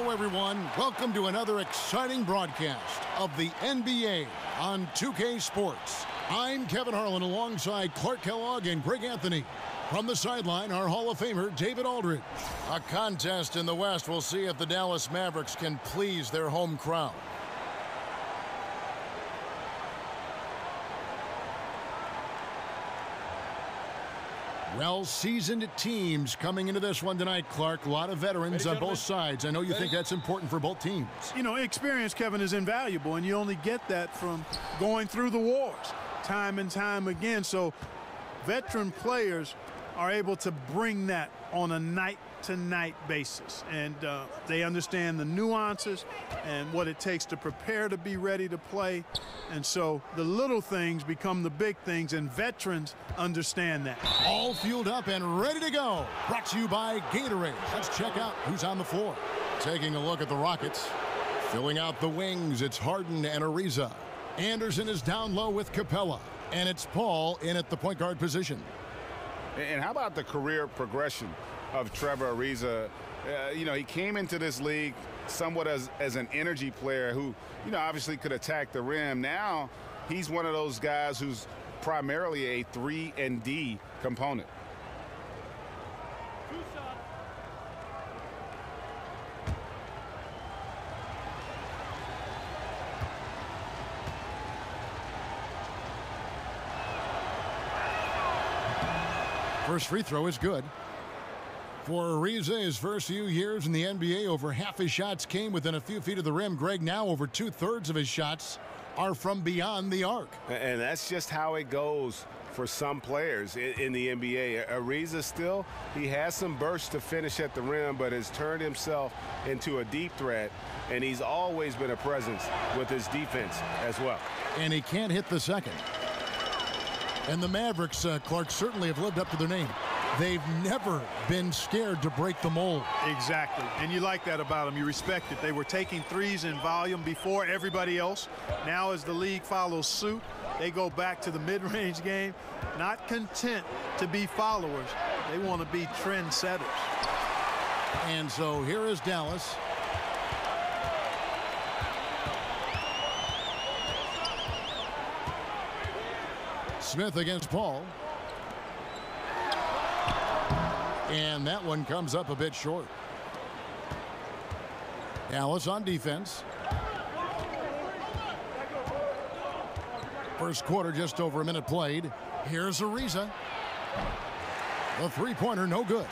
Hello, everyone. Welcome to another exciting broadcast of the NBA on 2K Sports. I'm Kevin Harlan alongside Clark Kellogg and Greg Anthony. From the sideline, our Hall of Famer, David Aldridge. A contest in the West. We'll see if the Dallas Mavericks can please their home crowd. Well-seasoned teams coming into this one tonight, Clark. A lot of veterans on both sides. I know you think that's important for both teams. You know, experience, Kevin, is invaluable, and you only get that from going through the wars time and time again. So veteran players are able to bring that on a night-to-night basis, and they understand the nuances and what it takes to prepare to be ready to play. And so the little things become the big things, and veterans understand that. All fueled up and ready to go. Brought to you by Gatorade. Let's check out who's on the floor. Taking a look at the Rockets. Filling out the wings, it's Harden and Ariza. Anderson is down low with Capella. And it's Paul in at the point guard position. And how about the career progression of Trevor Ariza? You know, he came into this league somewhat as an energy player who, you know, obviously could attack the rim. Now he's one of those guys who's primarily a 3-and-D component. First free throw is good. For Ariza, his first few years in the NBA, over half his shots came within a few feet of the rim. Greg, now over 2/3 of his shots are from beyond the arc. And that's just how it goes for some players in the NBA. Ariza still, he has some bursts to finish at the rim, but has turned himself into a deep threat, and he's always been a presence with his defense as well. And he can't hit the second. And the Mavericks, Clark, certainly have lived up to their name. They've never been scared to break the mold. Exactly. And you like that about them. You respect it. They were taking threes in volume before everybody else. Now as the league follows suit, they go back to the mid-range game, not content to be followers. They want to be trendsetters. And so here is Dallas. Smith against Paul. And that one comes up a bit short. Dallas on defense. First quarter, just over a minute played. Here's Ariza. The three-pointer, no good.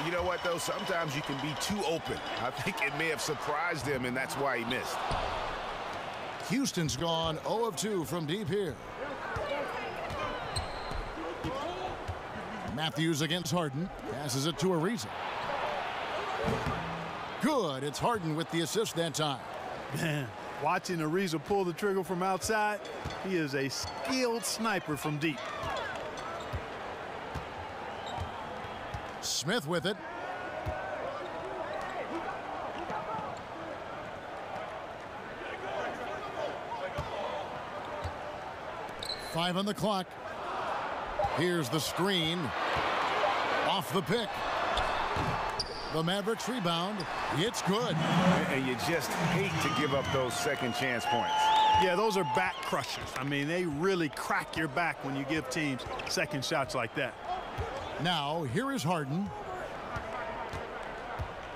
You know what, though? Sometimes you can be too open. I think it may have surprised him, and that's why he missed. Houston's gone 0 of 2 from deep here. Matthews against Harden. Passes it to Ariza. Good. It's Harden with the assist that time. Man, watching Ariza pull the trigger from outside, he is a skilled sniper from deep. Smith with it. Five on the clock. Here's the screen. Off the pick. The Mavericks rebound. It's good. And you just hate to give up those second chance points. Yeah, those are back crushers. I mean, they really crack your back when you give teams second shots like that. Now, here is Harden.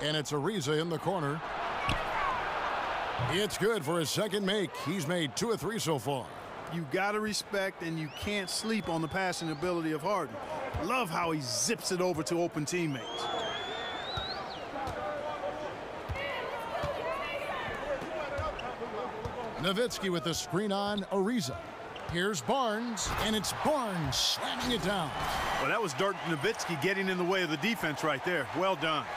And it's Ariza in the corner. It's good for his second make. He's made 2 of 3 so far. You got to respect, and you can't sleep on the passing ability of Harden. Love how he zips it over to open teammates. Nowitzki with the screen on Ariza. Here's Barnes, and it's Barnes slamming it down. Well, that was Dirk Nowitzki getting in the way of the defense right there. Well done.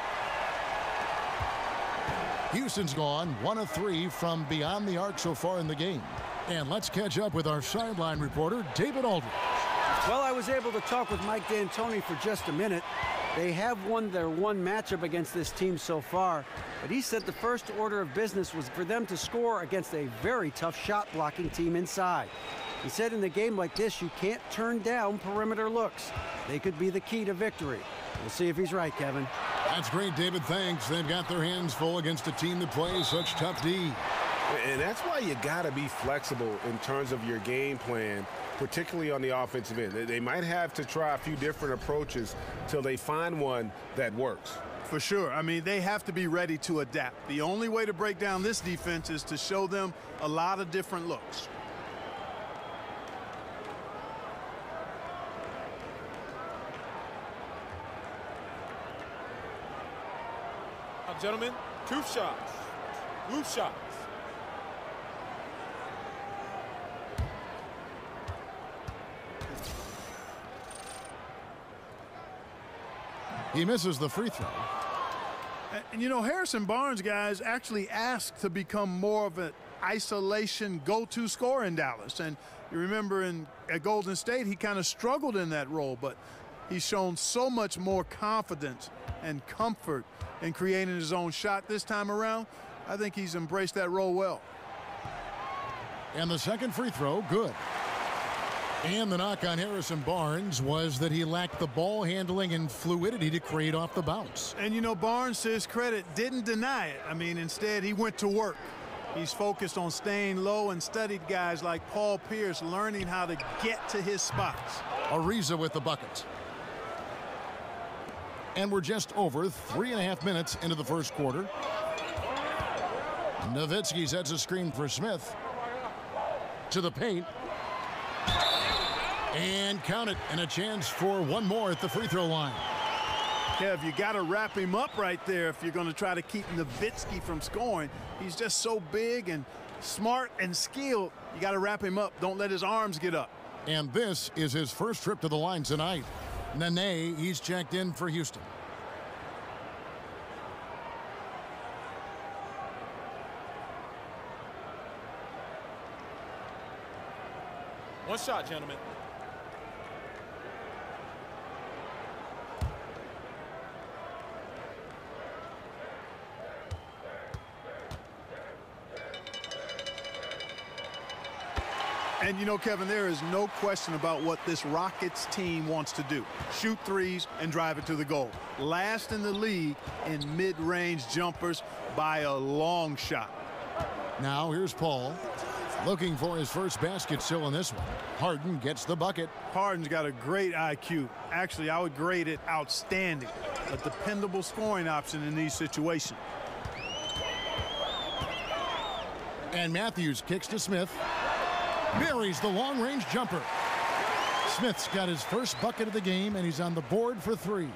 Houston's gone 1 of 3 from beyond the arc so far in the game. And let's catch up with our sideline reporter, David Aldridge. Well, I was able to talk with Mike D'Antoni for just a minute. They have won their one matchup against this team so far, but he said the first order of business was for them to score against a very tough shot-blocking team inside. He said in a game like this, you can't turn down perimeter looks. They could be the key to victory. We'll see if he's right, Kevin. That's great, David. Thanks. They've got their hands full against a team that plays such tough D. And that's why you got to be flexible in terms of your game plan, particularly on the offensive end. They might have to try a few different approaches till they find one that works. For sure. I mean, they have to be ready to adapt. The only way to break down this defense is to show them a lot of different looks. Now, gentlemen, two shots. Blue shots. He misses the free throw. And you know, Harrison Barnes, guys, actually asked to become more of an isolation go-to scorer in Dallas. And you remember at Golden State, he kind of struggled in that role, but he's shown so much more confidence and comfort in creating his own shot this time around. I think he's embraced that role well. And the second free throw, good. And the knock on Harrison Barnes was that he lacked the ball handling and fluidity to create off the bounce. And, you know, Barnes, to his credit, didn't deny it. I mean, instead, he went to work. He's focused on staying low and studied guys like Paul Pierce, learning how to get to his spots. Ariza with the bucket. And we're just over 3.5 minutes into the first quarter. Nowitzki sets a screen for Smith. To the paint. And count it, and a chance for one more at the free throw line. Kev, you got to wrap him up right there if you're going to try to keep Nowitzki from scoring. He's just so big and smart and skilled. You got to wrap him up. Don't let his arms get up. And this is his first trip to the line tonight. Nene, he's checked in for Houston. One shot, gentlemen. And, you know, Kevin, there is no question about what this Rockets team wants to do. Shoot threes and drive it to the goal. Last in the league in mid-range jumpers by a long shot. Now here's Paul. Looking for his first basket still in this one. Harden gets the bucket. Harden's got a great IQ. Actually, I would grade it outstanding. A dependable scoring option in these situations. And Matthews kicks to Smith. Buries the long-range jumper. Smith's got his first bucket of the game, and he's on the board for three.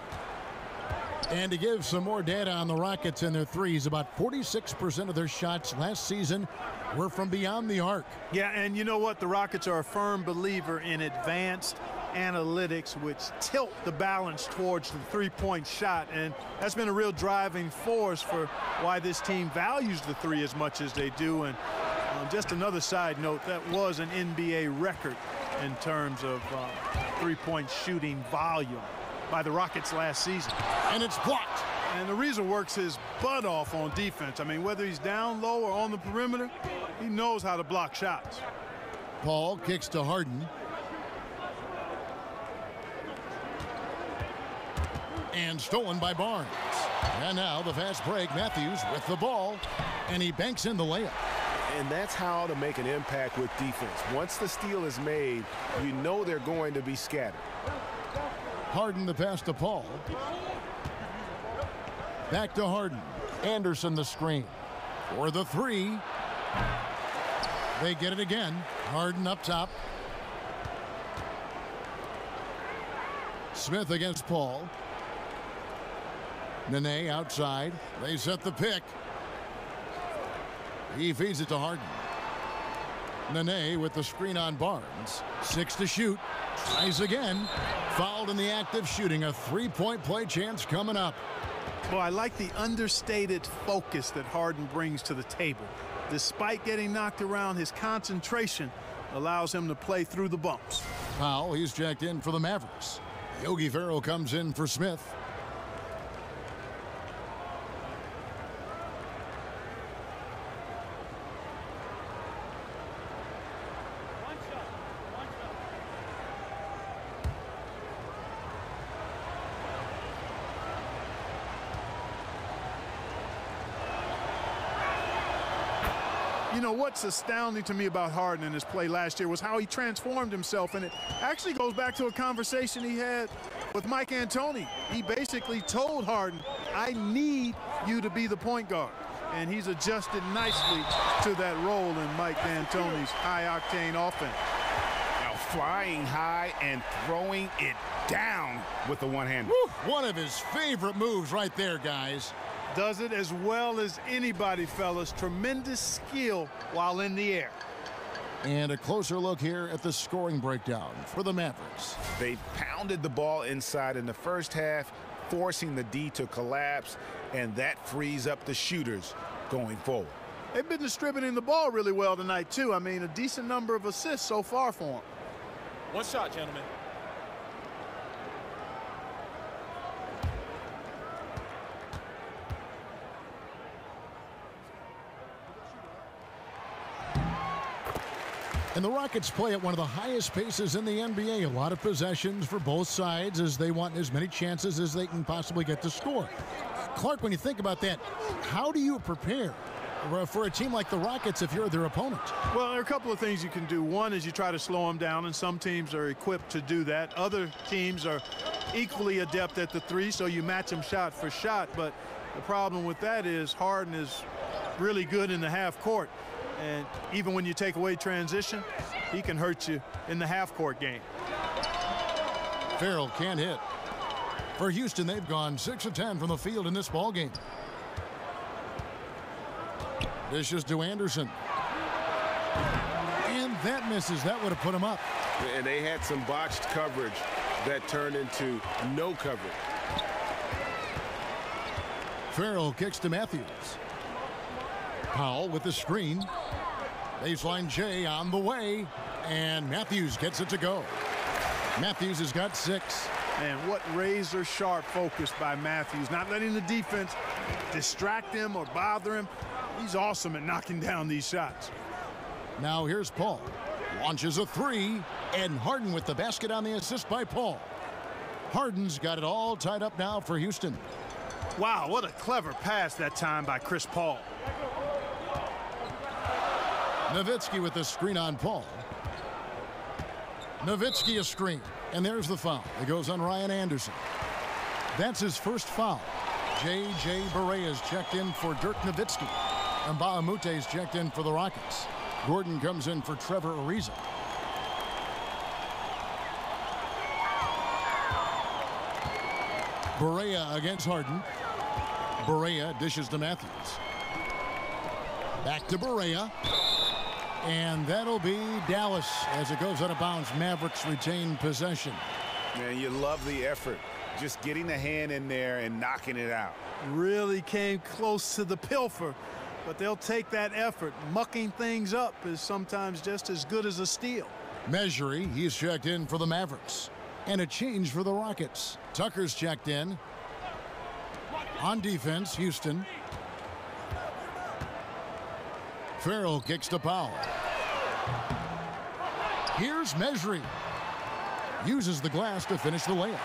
And to give some more data on the Rockets and their threes, about 46% of their shots last season were from beyond the arc. Yeah, and you know what? The Rockets are a firm believer in advanced analytics, which tilt the balance towards the three-point shot, and that's been a real driving force for why this team values the three as much as they do. And just another side note, that was an NBA record in terms of three-point shooting volume by the Rockets last season. And it's blocked. And Ariza works his butt off on defense. I mean, whether he's down low or on the perimeter, he knows how to block shots. Paul kicks to Harden. And stolen by Barnes. And now the fast break. Matthews with the ball. And he banks in the layup. And that's how to make an impact with defense. Once the steal is made, you know they're going to be scattered. Harden the pass to Paul. Back to Harden. Anderson the screen. For the three. They get it again. Harden up top. Smith against Paul. Nene outside. They set the pick. He feeds it to Harden. Nene with the screen on Barnes. 6 to shoot. Tries again. Fouled in the act of shooting. A three-point play chance coming up. Well, I like the understated focus that Harden brings to the table. Despite getting knocked around, his concentration allows him to play through the bumps. Powell, he's checked in for the Mavericks. Yogi Ferrell comes in for Smith. You know, what's astounding to me about Harden in his play last year was how he transformed himself, and it actually goes back to a conversation he had with Mike D'Antoni. He basically told Harden, I need you to be the point guard. And he's adjusted nicely to that role in Mike D'Antoni's high-octane offense. Now flying high and throwing it down with the one-hander. One of his favorite moves right there, guys. Does it as well as anybody, fellas. Tremendous skill while in the air. And a closer look here at the scoring breakdown for the Mavericks. They pounded the ball inside in the first half, forcing the D to collapse, and that frees up the shooters going forward. They've been distributing the ball really well tonight, too. I mean, a decent number of assists so far for them. One shot, gentlemen. And the Rockets play at one of the highest paces in the NBA. A lot of possessions for both sides as they want as many chances as they can possibly get to score. Clark, when you think about that, how do you prepare for a team like the Rockets if you're their opponent? Well, there are a couple of things you can do. One is you try to slow them down, and some teams are equipped to do that. Other teams are equally adept at the three, so you match them shot for shot. But the problem with that is Harden is really good in the half court. And even when you take away transition, he can hurt you in the half-court game. Farrell can't hit. For Houston, they've gone 6 of 10 from the field in this ball game. Dishes to Anderson. And that misses. That would have put him up. And they had some botched coverage that turned into no coverage. Farrell kicks to Matthews. Powell with the screen. Baseline J on the way. And Matthews gets it to go. Matthews has got 6. And what razor-sharp focus by Matthews. Not letting the defense distract him or bother him. He's awesome at knocking down these shots. Now here's Paul. Launches a 3. And Harden with the basket on the assist by Paul. Harden's got it all tied up now for Houston. Wow, what a clever pass that time by Chris Paul. Nowitzki with the screen on Paul. Nowitzki a screen. And there's the foul. It goes on Ryan Anderson. That's his first foul. J.J. Barea is checked in for Dirk Nowitzki. And Bahamute is checked in for the Rockets. Gordon comes in for Trevor Ariza. Barea against Harden. Barea dishes to Matthews. Back to Barea. And that'll be Dallas as it goes out of bounds. Mavericks retain possession. Man, you love the effort. Just getting the hand in there and knocking it out. Really came close to the pilfer, but they'll take that effort. Mucking things up is sometimes just as good as a steal. Measury, he's checked in for the Mavericks. And a change for the Rockets. Tucker's checked in. On defense, Houston. Farrell kicks to Powell. Here's Measury. Uses the glass to finish the layup.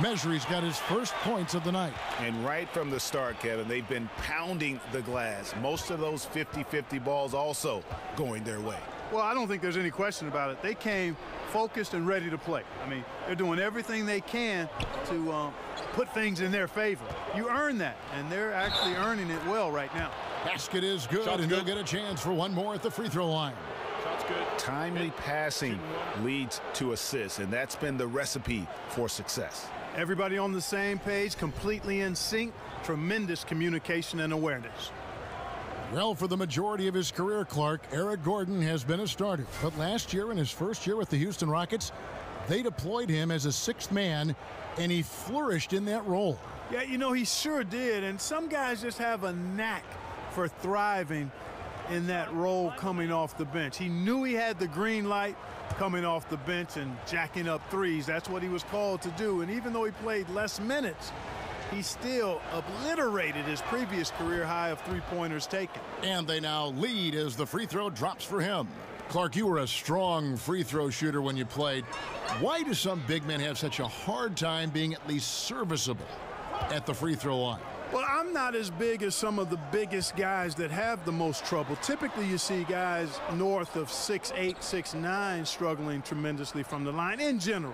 Measury's got his first points of the night. And right from the start, Kevin, they've been pounding the glass. Most of those 50-50 balls also going their way. Well, I don't think there's any question about it. They came focused and ready to play. I mean, they're doing everything they can to put things in their favor. You earn that, and they're actually earning it well right now. Basket is good, Shot's and good. they'll get a chance for one more at the free throw line. Shot's good. Timely passing leads to assists, and that's been the recipe for success. Everybody on the same page, completely in sync, tremendous communication and awareness. Well, for the majority of his career, Clark, Eric Gordon has been a starter. But last year, in his first year with the Houston Rockets, they deployed him as a 6th man, and he flourished in that role. Yeah, you know, he sure did. And some guys just have a knack for thriving in that role coming off the bench. He knew he had the green light coming off the bench and jacking up threes. That's what he was called to do. And even though he played less minutes, he still obliterated his previous career high of three-pointers taken. And they now lead as the free throw drops for him. Clark, you were a strong free throw shooter when you played. Why do some big men have such a hard time being at least serviceable at the free throw line? Well, I'm not as big as some of the biggest guys that have the most trouble. Typically, you see guys north of 6'8", 6'9", struggling tremendously from the line in general.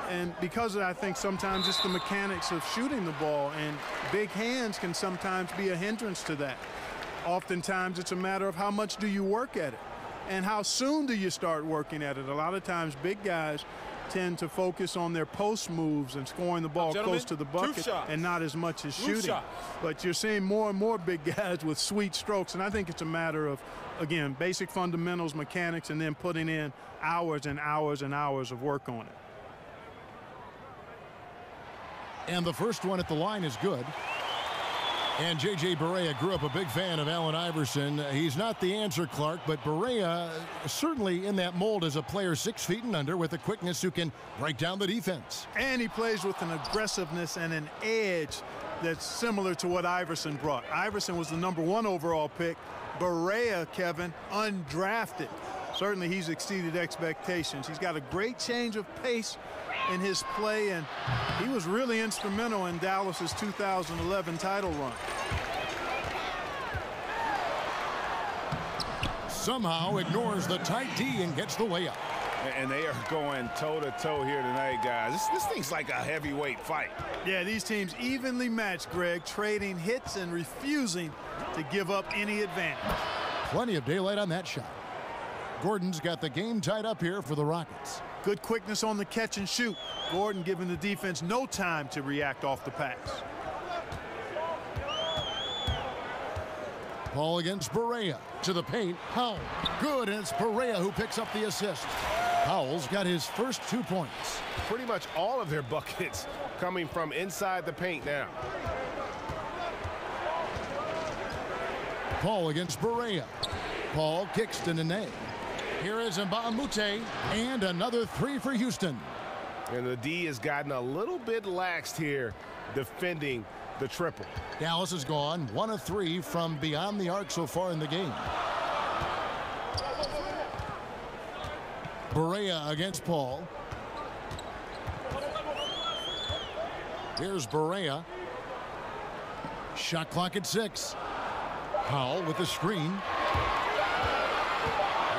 And because of that, I think sometimes it's the mechanics of shooting the ball, and big hands can sometimes be a hindrance to that. Oftentimes, it's a matter of how much do you work at it and how soon do you start working at it. A lot of times, big guys tend to focus on their post moves and scoring the ball close to the bucket and not as much as shooting. But you're seeing more and more big guys with sweet strokes, and I think it's a matter of, again, basic fundamentals, mechanics, and then putting in hours and hours and hours of work on it. And the first one at the line is good. And J.J. Barea grew up a big fan of Allen Iverson. He's not the answer, Clark, but Barea certainly in that mold as a player 6 feet and under with a quickness who can break down the defense. And he plays with an aggressiveness and an edge that's similar to what Iverson brought. Iverson was the #1 overall pick. Barea, Kevin, undrafted. Certainly he's exceeded expectations. He's got a great change of pace in his play, and he was really instrumental in Dallas's 2011 title run. Somehow ignores the tight D and gets the layup. And they are going toe-to-toe here tonight, guys. This thing's like a heavyweight fight. Yeah, these teams evenly matched, Greg, trading hits and refusing to give up any advantage. Plenty of daylight on that shot. Gordon's got the game tied up here for the Rockets. Good quickness on the catch and shoot. Gordon giving the defense no time to react off the pass. Paul against Barea to the paint. Powell. Good, and it's Barea who picks up the assist. Powell's got his first 2 points. Pretty much all of their buckets coming from inside the paint now. Paul against Barea. Paul kicks to Nene. Here is Mbamute, and another 3 for Houston. And the D has gotten a little bit laxed here defending the triple. Dallas has gone 1 of 3 from beyond the arc so far in the game. Barea against Paul. Here's Barea. Shot clock at 6. Powell with the screen.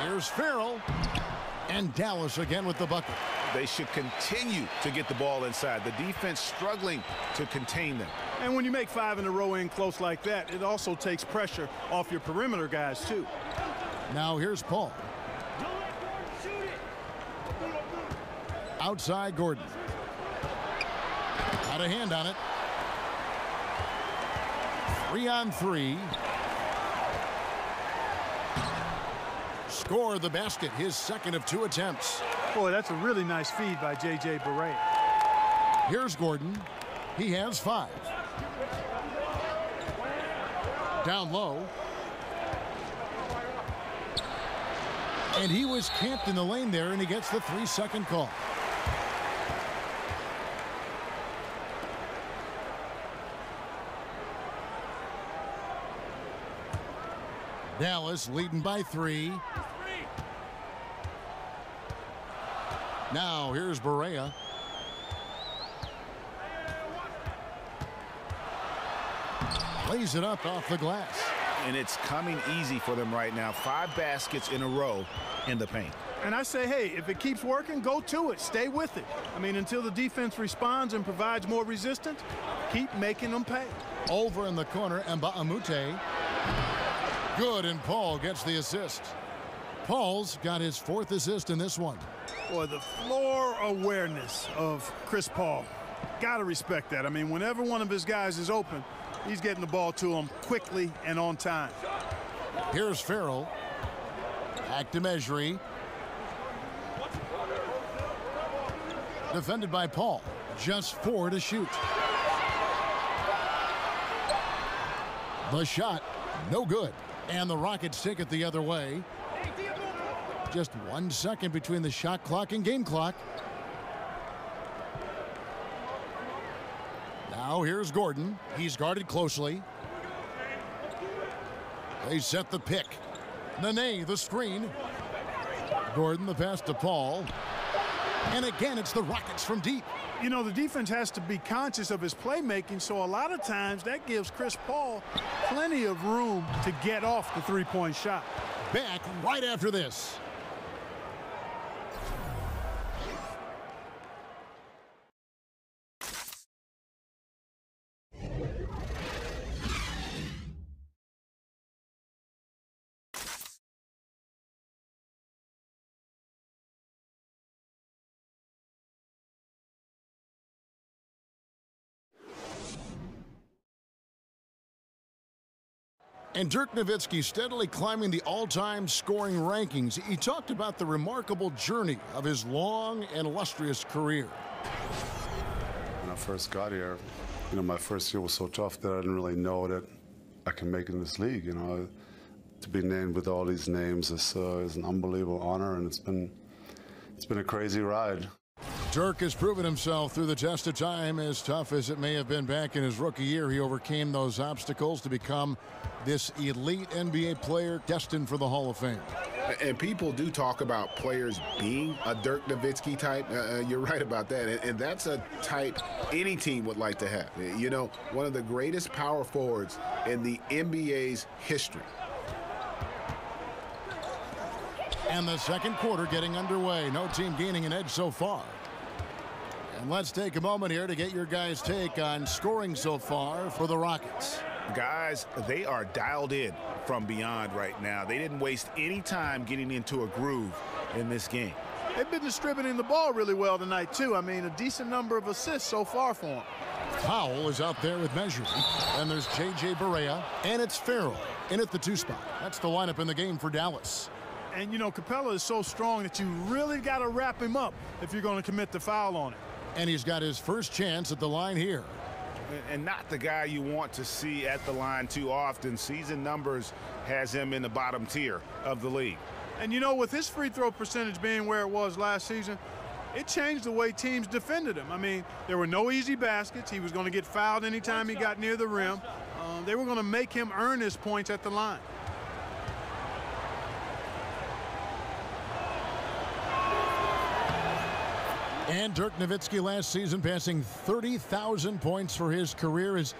Here's Farrell, and Dallas again with the bucket. They should continue to get the ball inside. The defense struggling to contain them. And when you make 5 in a row in close like that, it also takes pressure off your perimeter guys, too. Now here's Paul. Outside Gordon. Got a hand on it. 3 on 3. Score the basket, his second of 2 attempts. Boy, that's a really nice feed by J.J. Barea. Here's Gordon. He has 5. Down low. And he was camped in the lane there, and he gets the 3-second call. Dallas leading by 3. Now here's Barea. Lays it up off the glass. And it's coming easy for them right now. 5 baskets in a row in the paint. And I say, hey, if it keeps working, go to it. Stay with it. I mean, until the defense responds and provides more resistance, keep making them pay. Over in the corner, Mbamute. Good, and Paul gets the assist. Paul's got his 4th assist in this one. Boy, the floor awareness of Chris Paul. Got to respect that. I mean, whenever one of his guys is open, he's getting the ball to him quickly and on time. Here's Farrell. Back to Mejri. Defended by Paul. Just 4 to shoot. The shot, no good. And the Rockets take it the other way. Just 1 second between the shot clock and game clock. Now here's Gordon. He's guarded closely. They set the pick. Nene the screen. Gordon the pass to Paul. And again, it's the Rockets from deep. You know, the defense has to be conscious of his playmaking, so a lot of times that gives Chris Paul plenty of room to get off the three-point shot. Back right after this. And Dirk Nowitzki steadily climbing the all-time scoring rankings. He talked about the remarkable journey of his long and illustrious career. When I first got here, you know, my first year was so tough that I didn't really know that I can make it in this league. You know, to be named with all these names is an unbelievable honor, and it's been a crazy ride. Dirk has proven himself through the test of time. As tough as it may have been back in his rookie year, he overcame those obstacles to become this elite NBA player destined for the Hall of Fame. And people do talk about players being a Dirk Nowitzki type. You're right about that. And that's a type any team would like to have. You know, one of the greatest power forwards in the NBA's history. And the second quarter getting underway. No team gaining an edge so far. And let's take a moment here to get your guys' take on scoring so far for the Rockets. Guys, they are dialed in from beyond right now. They didn't waste any time getting into a groove in this game. They've been distributing the ball really well tonight, too. I mean, a decent number of assists so far for them. Powell is out there with measuring. And there's J.J. Barea. And it's Farrell in at the 2 spot. That's the lineup in the game for Dallas. And, you know, Capella is so strong that you really got to wrap him up if you're going to commit the foul on him. And he's got his first chance at the line here. And not the guy you want to see at the line too often. Season numbers has him in the bottom tier of the league. And, you know, with his free throw percentage being where it was last season, it changed the way teams defended him. I mean, there were no easy baskets. He was going to get fouled anytime he got near the rim. They were going to make him earn his points at the line. And Dirk Nowitzki last season passing 30,000 points for his career. As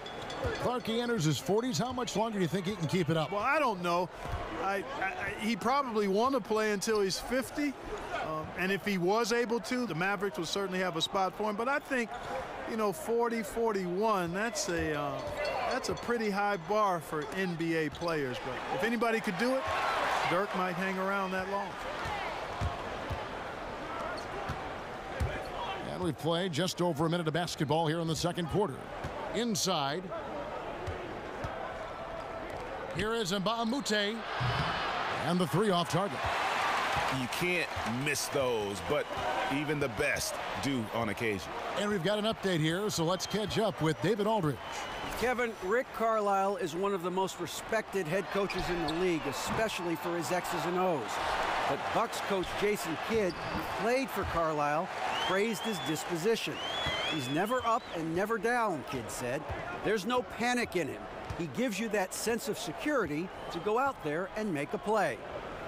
Clarkie enters his 40s, how much longer do you think he can keep it up? Well, I don't know. He probably want to play until he's 50. And if he was able to, the Mavericks would certainly have a spot for him. But I think, you know, 40, 41, that's a pretty high bar for NBA players. But if anybody could do it, Dirk might hang around that long. We've played just over a minute of basketball here in the second quarter. Inside. Here is Mbamute. And the 3 off target. You can't miss those, but even the best do on occasion. And we've got an update here, so let's catch up with David Aldridge. Kevin, Rick Carlisle is one of the most respected head coaches in the league, especially for his X's and O's. But Bucks coach Jason Kidd, who played for Carlisle, praised his disposition. He's never up and never down, Kidd said. There's no panic in him. He gives you that sense of security to go out there and make a play.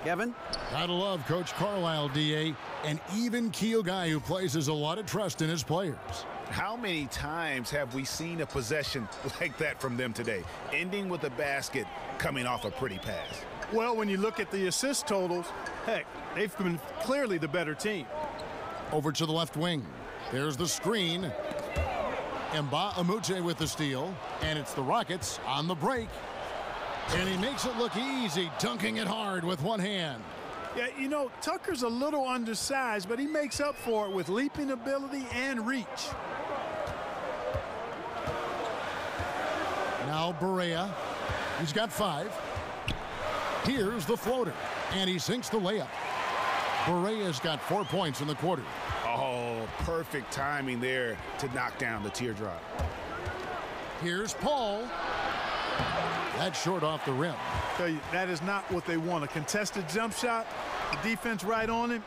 Kevin? Gotta love Coach Carlisle, D.A., an even-keel guy who places a lot of trust in his players. How many times have we seen a possession like that from them today, ending with a basket coming off a pretty pass? Well, when you look at the assist totals, heck, they've been clearly the better team. Over to the left wing. There's the screen. Mbamute with the steal. And it's the Rockets on the break. And he makes it look easy, dunking it hard with one hand. Yeah, you know, Tucker's a little undersized, but he makes up for it with leaping ability and reach. Now Barea. He's got 5. Here's the floater. And he sinks the layup. Barea's got 4 points in the quarter. Oh, perfect timing there to knock down the teardrop. Here's Paul. That's short off the rim. Tell you, that is not what they want. A contested jump shot, the defense right on him.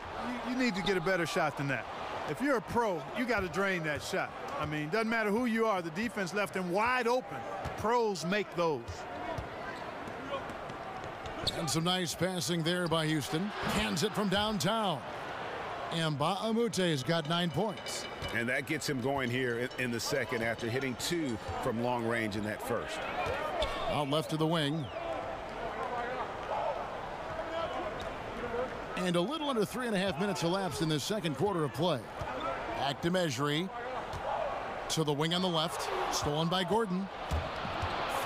You need to get a better shot than that. If you're a pro, you got to drain that shot. I mean, doesn't matter who you are, the defense left him wide open. Pros make those. And some nice passing there by Houston. Cans it from downtown. And Mba'amute's got 9 points. And that gets him going here in the second after hitting 2 from long range in that first. Out left to the wing. And a little under 3.5 minutes elapsed in this second quarter of play. Back to Mejri. To the wing on the left. Stolen by Gordon.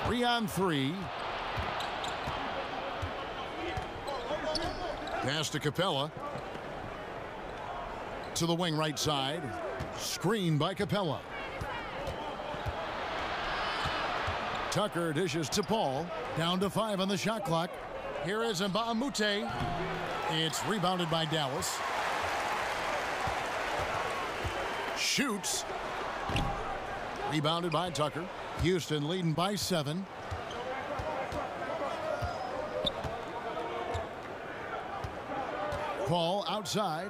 3-on-3. Pass to Capella. To the wing right side. Screen by Capella. Tucker dishes to Paul. Down to 5 on the shot clock. Here is Mba'amute. It's rebounded by Dallas. Shoots. Rebounded by Tucker. Houston leading by 7. Paul outside.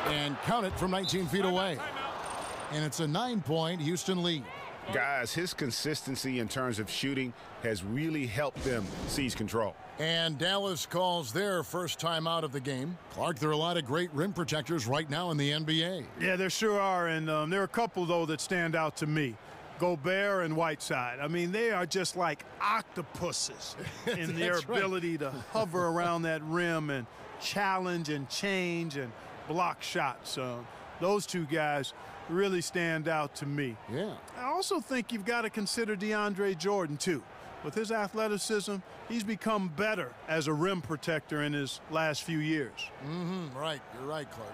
And count it from 19 feet away. And it's a 9-point Houston lead. Guys, his consistency in terms of shooting has really helped them seize control. And Dallas calls their first time out of the game. Clark, there are a lot of great rim protectors right now in the NBA. Yeah, there sure are. And there are a couple, though, that stand out to me. Gobert and Whiteside. I mean, they are just like octopuses in their ability to hover around that rim and challenge and change and block shots. Those two guys really stand out to me. Yeah. I also think you've got to consider DeAndre Jordan, too. With his athleticism, he's become better as a rim protector in his last few years. Right. You're right, Clark.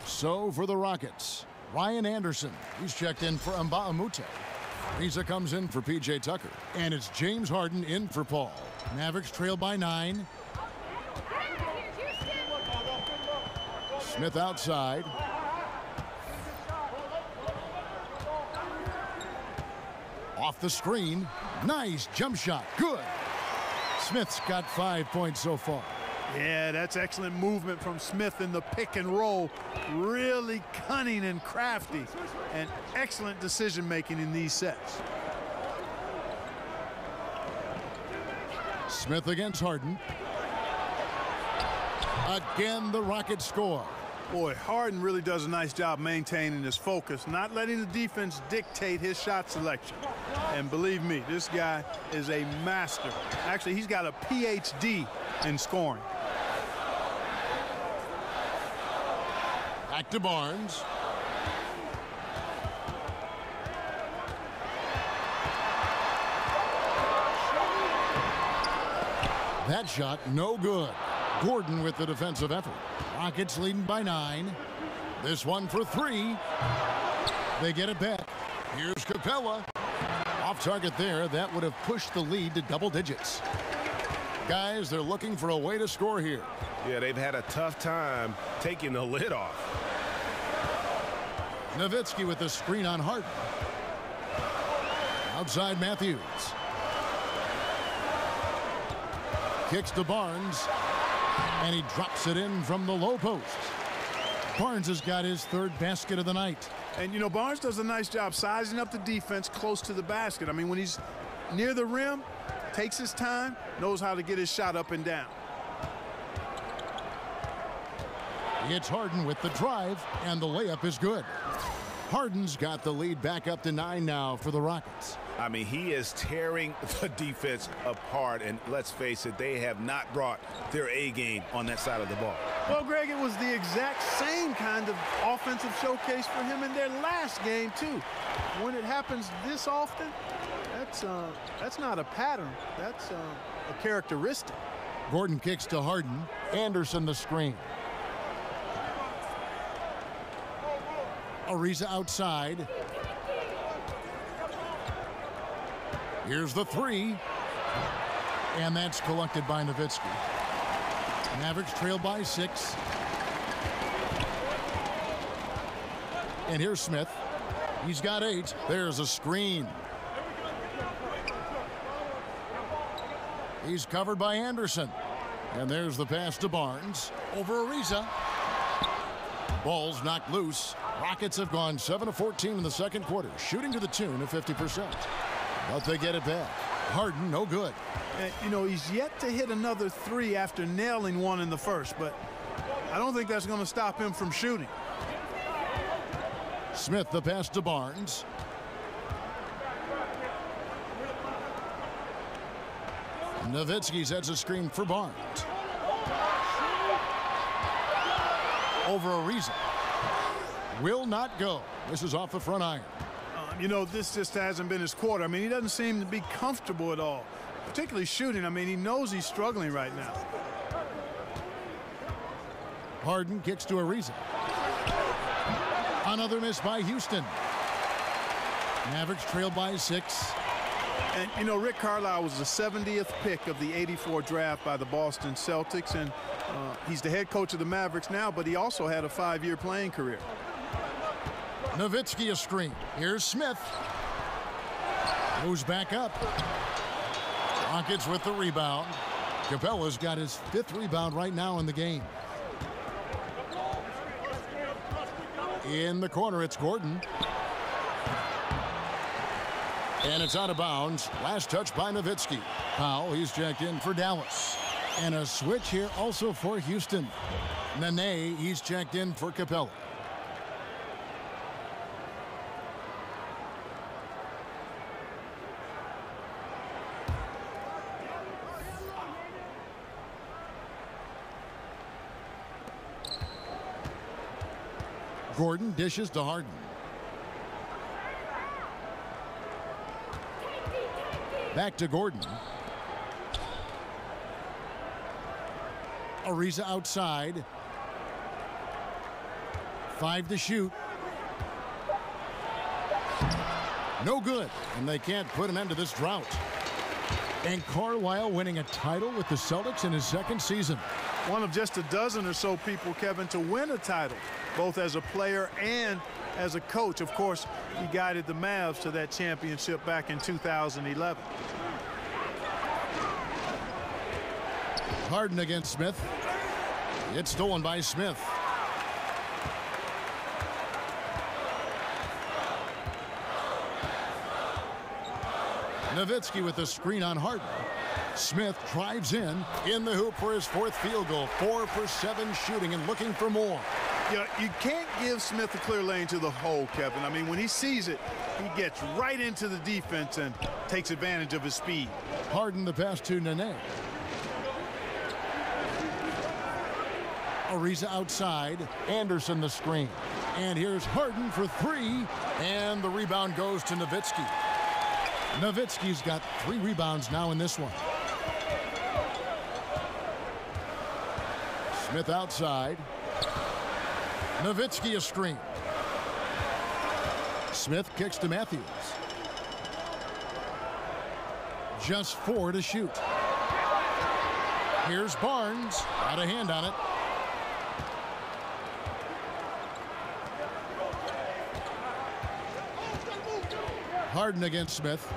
So for the Rockets, Ryan Anderson. He's checked in for Mba'amute. Ariza comes in for P.J. Tucker. And it's James Harden in for Paul. Mavericks trail by 9. Smith outside. Off the screen. Nice jump shot. Good. Smith's got 5 points so far. Yeah, that's excellent movement from Smith in the pick and roll. Really cunning and crafty, and excellent decision-making in these sets. Smith against Harden. Again, the Rockets score. Boy, Harden really does a nice job maintaining his focus, not letting the defense dictate his shot selection. And believe me, this guy is a master. Actually, he's got a PhD in scoring. Back to Barnes. That shot, no good. Gordon with the defensive effort. Rockets leading by 9. This one for 3. They get it back. Here's Capella. Off target there. That would have pushed the lead to double digits. Guys, they're looking for a way to score here. Yeah, they've had a tough time taking the lid off. Nowitzki with the screen on Harden. Outside Matthews. Kicks to Barnes. And he drops it in from the low post. Barnes has got his 3rd basket of the night. And, you know, Barnes does a nice job sizing up the defense close to the basket. I mean, when he's near the rim, takes his time, knows how to get his shot up and down. It's Harden with the drive, and the layup is good. Harden's got the lead back up to 9 now for the Rockets. I mean, he is tearing the defense apart, and let's face it, they have not brought their A game on that side of the ball. Well, Greg, it was the exact same kind of offensive showcase for him in their last game, too. When it happens this often, that's not a pattern. That's a characteristic. Gordon kicks to Harden. Anderson the screen. Ariza outside. Here's the three. And that's collected by Nowitzki. Mavericks trail by 6. And here's Smith. He's got 8. There's a screen. He's covered by Anderson. And there's the pass to Barnes. Over Ariza. Ball's knocked loose. Rockets have gone 7 of 14 in the second quarter, shooting to the tune of 50%. But they get it back. Harden, no good. And, you know, he's yet to hit another 3 after nailing one in the first, but I don't think that's going to stop him from shooting. Smith, the pass to Barnes. Nowitzki sets a screen for Barnes. Over Ariza. Will not go. This is off the front iron. You know, this just hasn't been his quarter. I mean, he doesn't seem to be comfortable at all, particularly shooting. I mean, he knows he's struggling right now. Harden kicks to Ariza. Another miss by Houston. Mavericks trail by 6. And, you know, Rick Carlisle was the 70th pick of the '84 draft by the Boston Celtics, and he's the head coach of the Mavericks now, but he also had a 5-year playing career. Nowitzki a screen. Here's Smith. Moves back up. Rockets with the rebound. Capella's got his 5th rebound right now in the game. In the corner, it's Gordon. And it's out of bounds. Last touch by Nowitzki. Powell, he's checked in for Dallas. And a switch here also for Houston. Nene, he's checked in for Capella. Gordon dishes to Harden. Back to Gordon. Ariza outside. 5 to shoot. No good. And they can't put an end to this drought. And Carlisle winning a title with the Celtics in his 2nd season. One of just a dozen or so people, Kevin, to win a title, both as a player and as a coach. Of course, he guided the Mavs to that championship back in 2011. Harden against Smith. It's stolen by Smith. Nowitzki with the screen on Harden. Smith drives in the hoop for his 4th field goal. 4 for 7 shooting and looking for more. Yeah, you can't give Smith a clear lane to the hole, Kevin. I mean, when he sees it, he gets right into the defense and takes advantage of his speed. Harden the pass to Nene. Ariza outside. Anderson the screen. And here's Harden for 3. And the rebound goes to Nowitzki. Nowitzki's got 3 rebounds now in this one. Smith outside. Nowitzki a screen. Smith kicks to Matthews. Just 4 to shoot. Here's Barnes. Got a hand on it. Harden against Smith.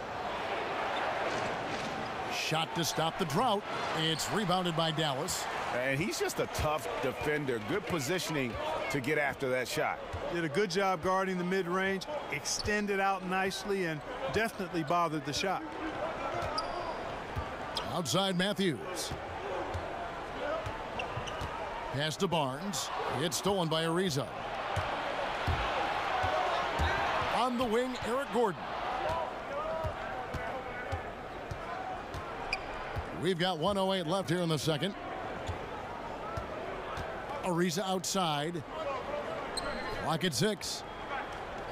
Shot to stop the drought. It's rebounded by Dallas. And he's just a tough defender. Good positioning to get after that shot. Did a good job guarding the mid-range, extended out nicely, and definitely bothered the shot. Outside Matthews. Pass to Barnes. It's stolen by Ariza. On the wing, Eric Gordon. We've got 1:08 left here in the second. Ariza outside. Clock at 6.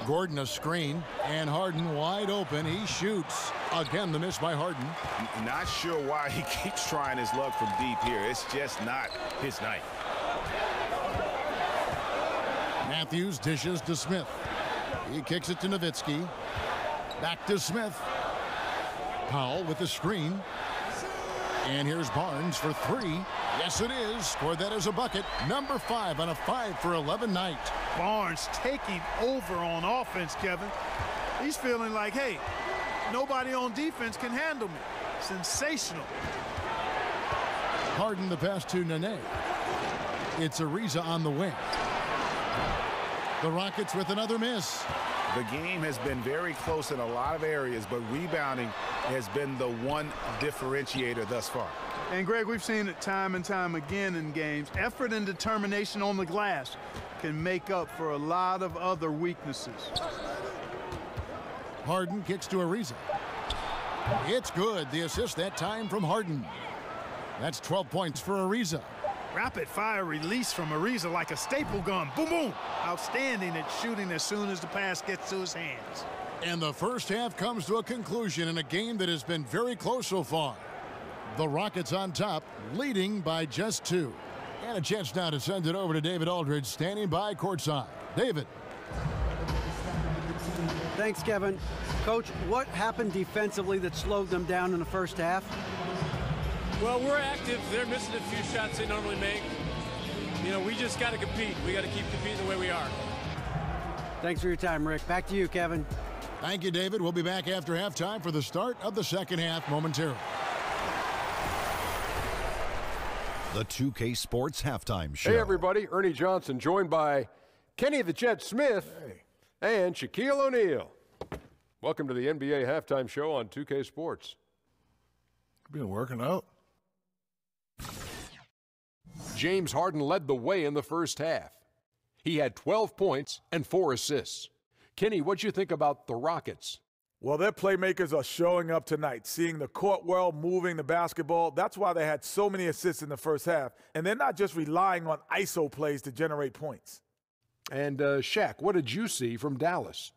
Gordon a screen, and Harden wide open. He shoots. Again, the miss by Harden. Not sure why he keeps trying his luck from deep here. It's just not his night. Matthews dishes to Smith. He kicks it to Nowitzki. Back to Smith. Powell with the screen. And here's Barnes for three. Yes, it is. Scored that as a bucket. Number 5 on a 5 for 11 night. Barnes taking over on offense, Kevin. He's feeling like, hey, nobody on defense can handle me. Sensational. Harden the pass to Nene. It's Ariza on the wing. The Rockets with another miss. The game has been very close in a lot of areas, but rebounding has been the one differentiator thus far. And, Greg, we've seen it time and time again in games. Effort and determination on the glass can make up for a lot of other weaknesses. Harden kicks to Ariza. It's good. The assist that time from Harden. That's 12 points for Ariza. Rapid-fire release from Ariza like a staple gun. Boom, boom. Outstanding at shooting as soon as the pass gets to his hands. And the first half comes to a conclusion in a game that has been very close so far. The Rockets on top, leading by just 2. And a chance now to send it over to David Aldridge, standing by courtside. David. Thanks, Kevin. Coach, what happened defensively that slowed them down in the first half? Well, we're active. They're missing a few shots they normally make. You know, we just got to compete. We got to keep competing the way we are. Thanks for your time, Rick. Back to you, Kevin. Thank you, David. We'll be back after halftime for the start of the second half momentarily. The 2K Sports Halftime Show. Hey, everybody. Ernie Johnson joined by Kenny the Jet Smith and Shaquille O'Neal. Welcome to the NBA Halftime Show on 2K Sports. Been working out. James Harden led the way in the first half. He had 12 points and 4 assists. Kenny, what'd you think about the Rockets? Well, their playmakers are showing up tonight, seeing the court well, moving the basketball. That's why they had so many assists in the first half. And they're not just relying on ISO plays to generate points. And Shaq, what did you see from Dallas?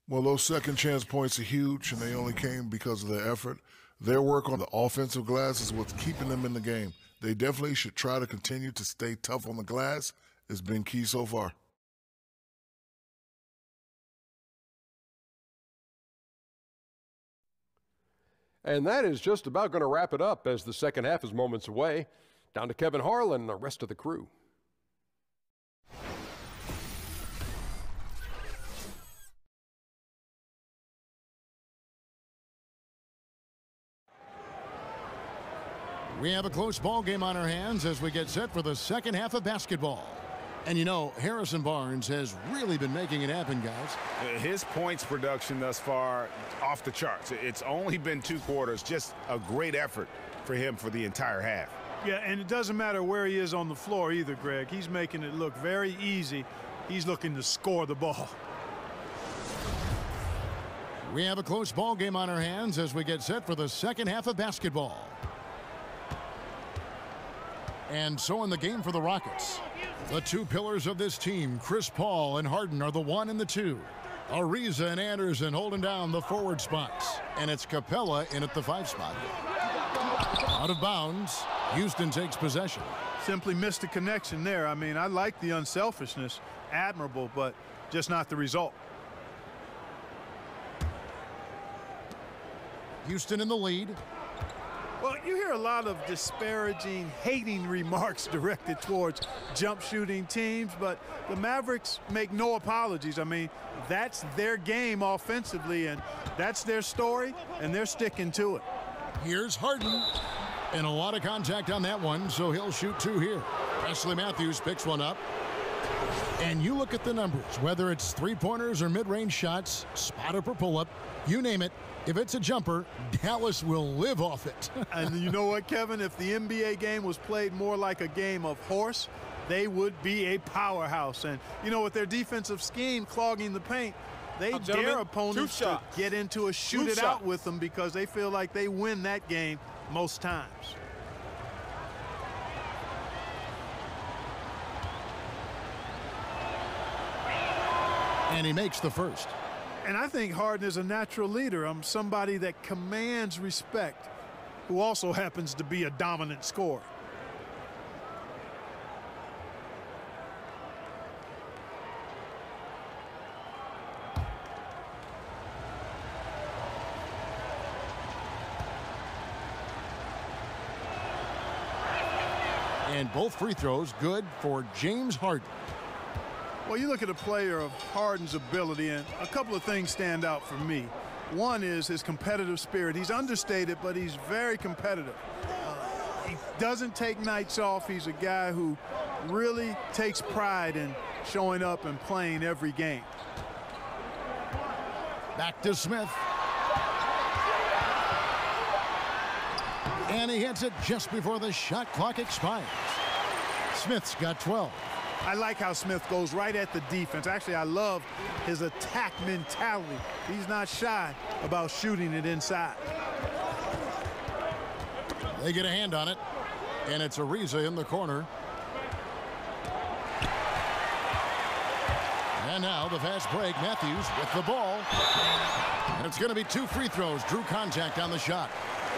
Well, those second chance points are huge, and they only came because of their effort. Their work on the offensive glass is what's keeping them in the game. They definitely should try to continue to stay tough on the glass. It's been key so far. And that is just about going to wrap it up as the second half is moments away. Down to Kevin Harlan and the rest of the crew. We have a close ball game on our hands as we get set for the second half of basketball. And you know, Harrison Barnes has really been making it happen, guys. His points production thus far off the charts. It's only been 2 quarters. Just a great effort for him for the entire half. Yeah, and it doesn't matter where he is on the floor either, Greg. He's making it look very easy. He's looking to score the ball. We have a close ball game on our hands as we get set for the second half of basketball. And so in the game for the Rockets, the 2 pillars of this team, Chris Paul and Harden, are the 1 and the 2. Ariza and Anderson holding down the forward spots. And it's Capella in at the 5 spot. Out of bounds, Houston takes possession. Simply missed a connection there. I mean, I like the unselfishness. Admirable, but just not the result. Houston in the lead. Well, you hear a lot of disparaging, hating remarks directed towards jump shooting teams, but the Mavericks make no apologies. I mean, that's their game offensively, and that's their story, and they're sticking to it. Here's Harden. And a lot of contact on that one, so he'll shoot 2 here. Wesley Matthews picks one up. And you look at the numbers, whether it's 3-pointers or mid-range shots, spot up or pull-up, you name it. If it's a jumper, Dallas will live off it. And you know what, Kevin? If the NBA game was played more like a game of horse, they would be a powerhouse. And, you know, with their defensive scheme clogging the paint, they dare opponents to get into a shoot it out with them because they feel like they win that game most times. And he makes the first. And I think Harden is a natural leader. Somebody that commands respect, who also happens to be a dominant scorer. And both free throws good for James Harden. Well, you look at a player of Harden's ability, and a couple of things stand out for me. One is his competitive spirit. He's understated, but he's very competitive. He doesn't take nights off. He's a guy who really takes pride in showing up and playing every game. Back to Smith. And he hits it just before the shot clock expires. Smith's got 12. I like how Smith goes right at the defense. Actually, I love his attack mentality. He's not shy about shooting it inside. They get a hand on it, and it's Ariza in the corner. And now the fast break. Matthews with the ball. And it's going to be 2 free throws. Drew contact on the shot.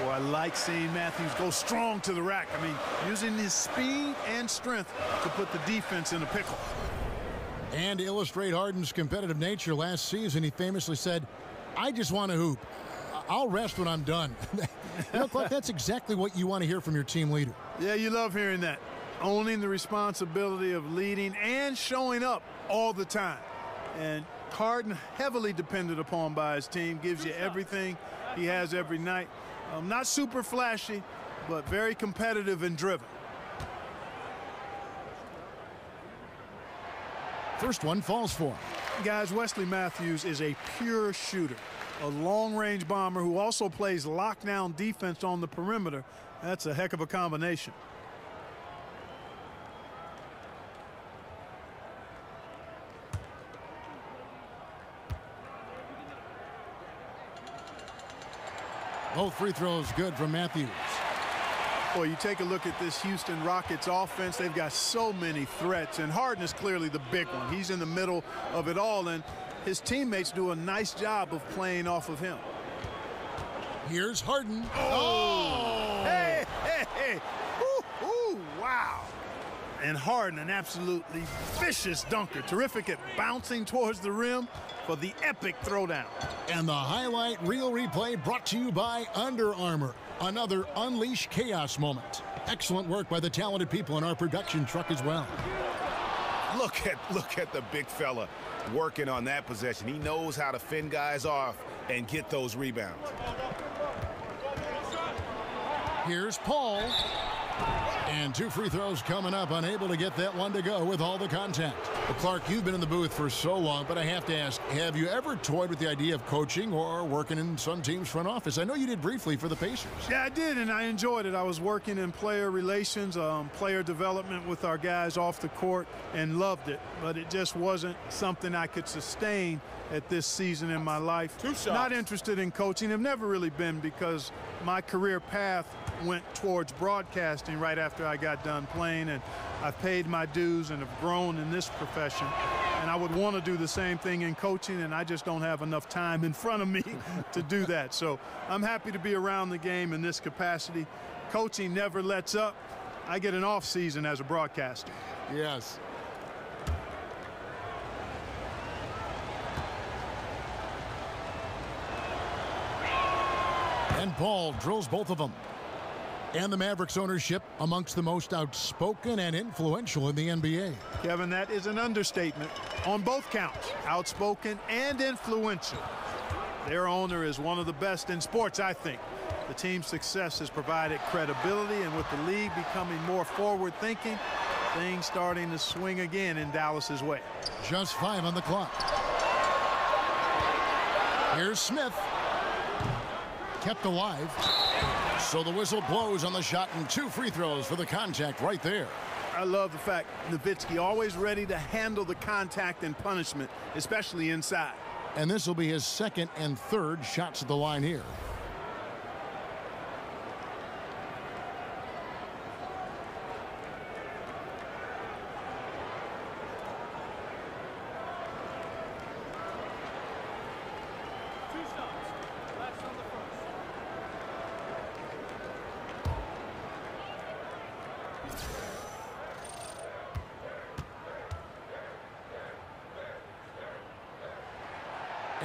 Oh, I like seeing Matthews go strong to the rack. I mean, using his speed and strength to put the defense in a pickle. And to illustrate Harden's competitive nature, last season he famously said, "I just want to hoop. I'll rest when I'm done." You know, Clark, that's exactly what you want to hear from your team leader. Yeah, you love hearing that. Owning the responsibility of leading and showing up all the time. And Harden, heavily depended upon by his team, gives you everything he has every night. Not super flashy, but very competitive and driven. First one falls for him. Guys, Wesley Matthews is a pure shooter, a long-range bomber who also plays lockdown defense on the perimeter. That's a heck of a combination. Both free throws good from Matthews. Boy, you take a look at this Houston Rockets offense. They've got so many threats, and Harden is clearly the big one. He's in the middle of it all, and his teammates do a nice job of playing off of him. Here's Harden. Oh! Hey, hey, hey. Ooh, ooh, wow. And Harden, an absolutely vicious dunker. Terrific at bouncing towards the rim for the epic throwdown. And the highlight reel replay brought to you by Under Armour. Another Unleash Chaos moment. Excellent work by the talented people in our production truck as well. Look at the big fella working on that possession. He knows how to fend guys off and get those rebounds. Here's Paul. And 2 free throws coming up, unable to get that one to go with all the contact. Well, Clark, you've been in the booth for so long, but I have to ask, have you ever toyed with the idea of coaching or working in some team's front office? I know you did briefly for the Pacers. Yeah, I did, and I enjoyed it. I was working in player relations, player development with our guys off the court, and loved it. But it just wasn't something I could sustain at this season in my life. Not interested in coaching. I've never really been, because my career path went towards broadcasting right after I got done playing, and I've paid my dues and have grown in this profession. And I would want to do the same thing in coaching, and I just don't have enough time in front of me to do that. So I'm happy to be around the game in this capacity. Coaching never lets up. I get an off season as a broadcaster. Yes. And Paul drills both of them. And the Mavericks ownership amongst the most outspoken and influential in the NBA. Kevin, that is an understatement on both counts, outspoken and influential. Their owner is one of the best in sports, I think. The team's success has provided credibility, and with the league becoming more forward-thinking, things starting to swing again in Dallas's way. Just 5 on the clock. Here's Smith. Kept alive. So the whistle blows on the shot, and 2 free throws for the contact right there. I love the fact Nowitzki always ready to handle the contact and punishment, especially inside. And this will be his 2nd and 3rd shots at the line here.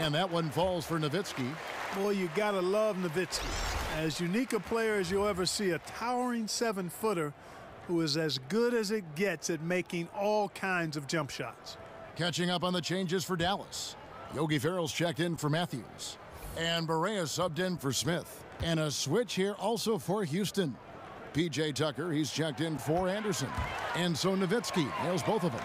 And that one falls for Nowitzki. Boy, you gotta love Nowitzki. As unique a player as you'll ever see, a towering 7-footer who is as good as it gets at making all kinds of jump shots. Catching up on the changes for Dallas. Yogi Ferrell's checked in for Matthews. And Barea subbed in for Smith. And a switch here also for Houston. P.J. Tucker, he's checked in for Anderson. And so Nowitzki nails both of them.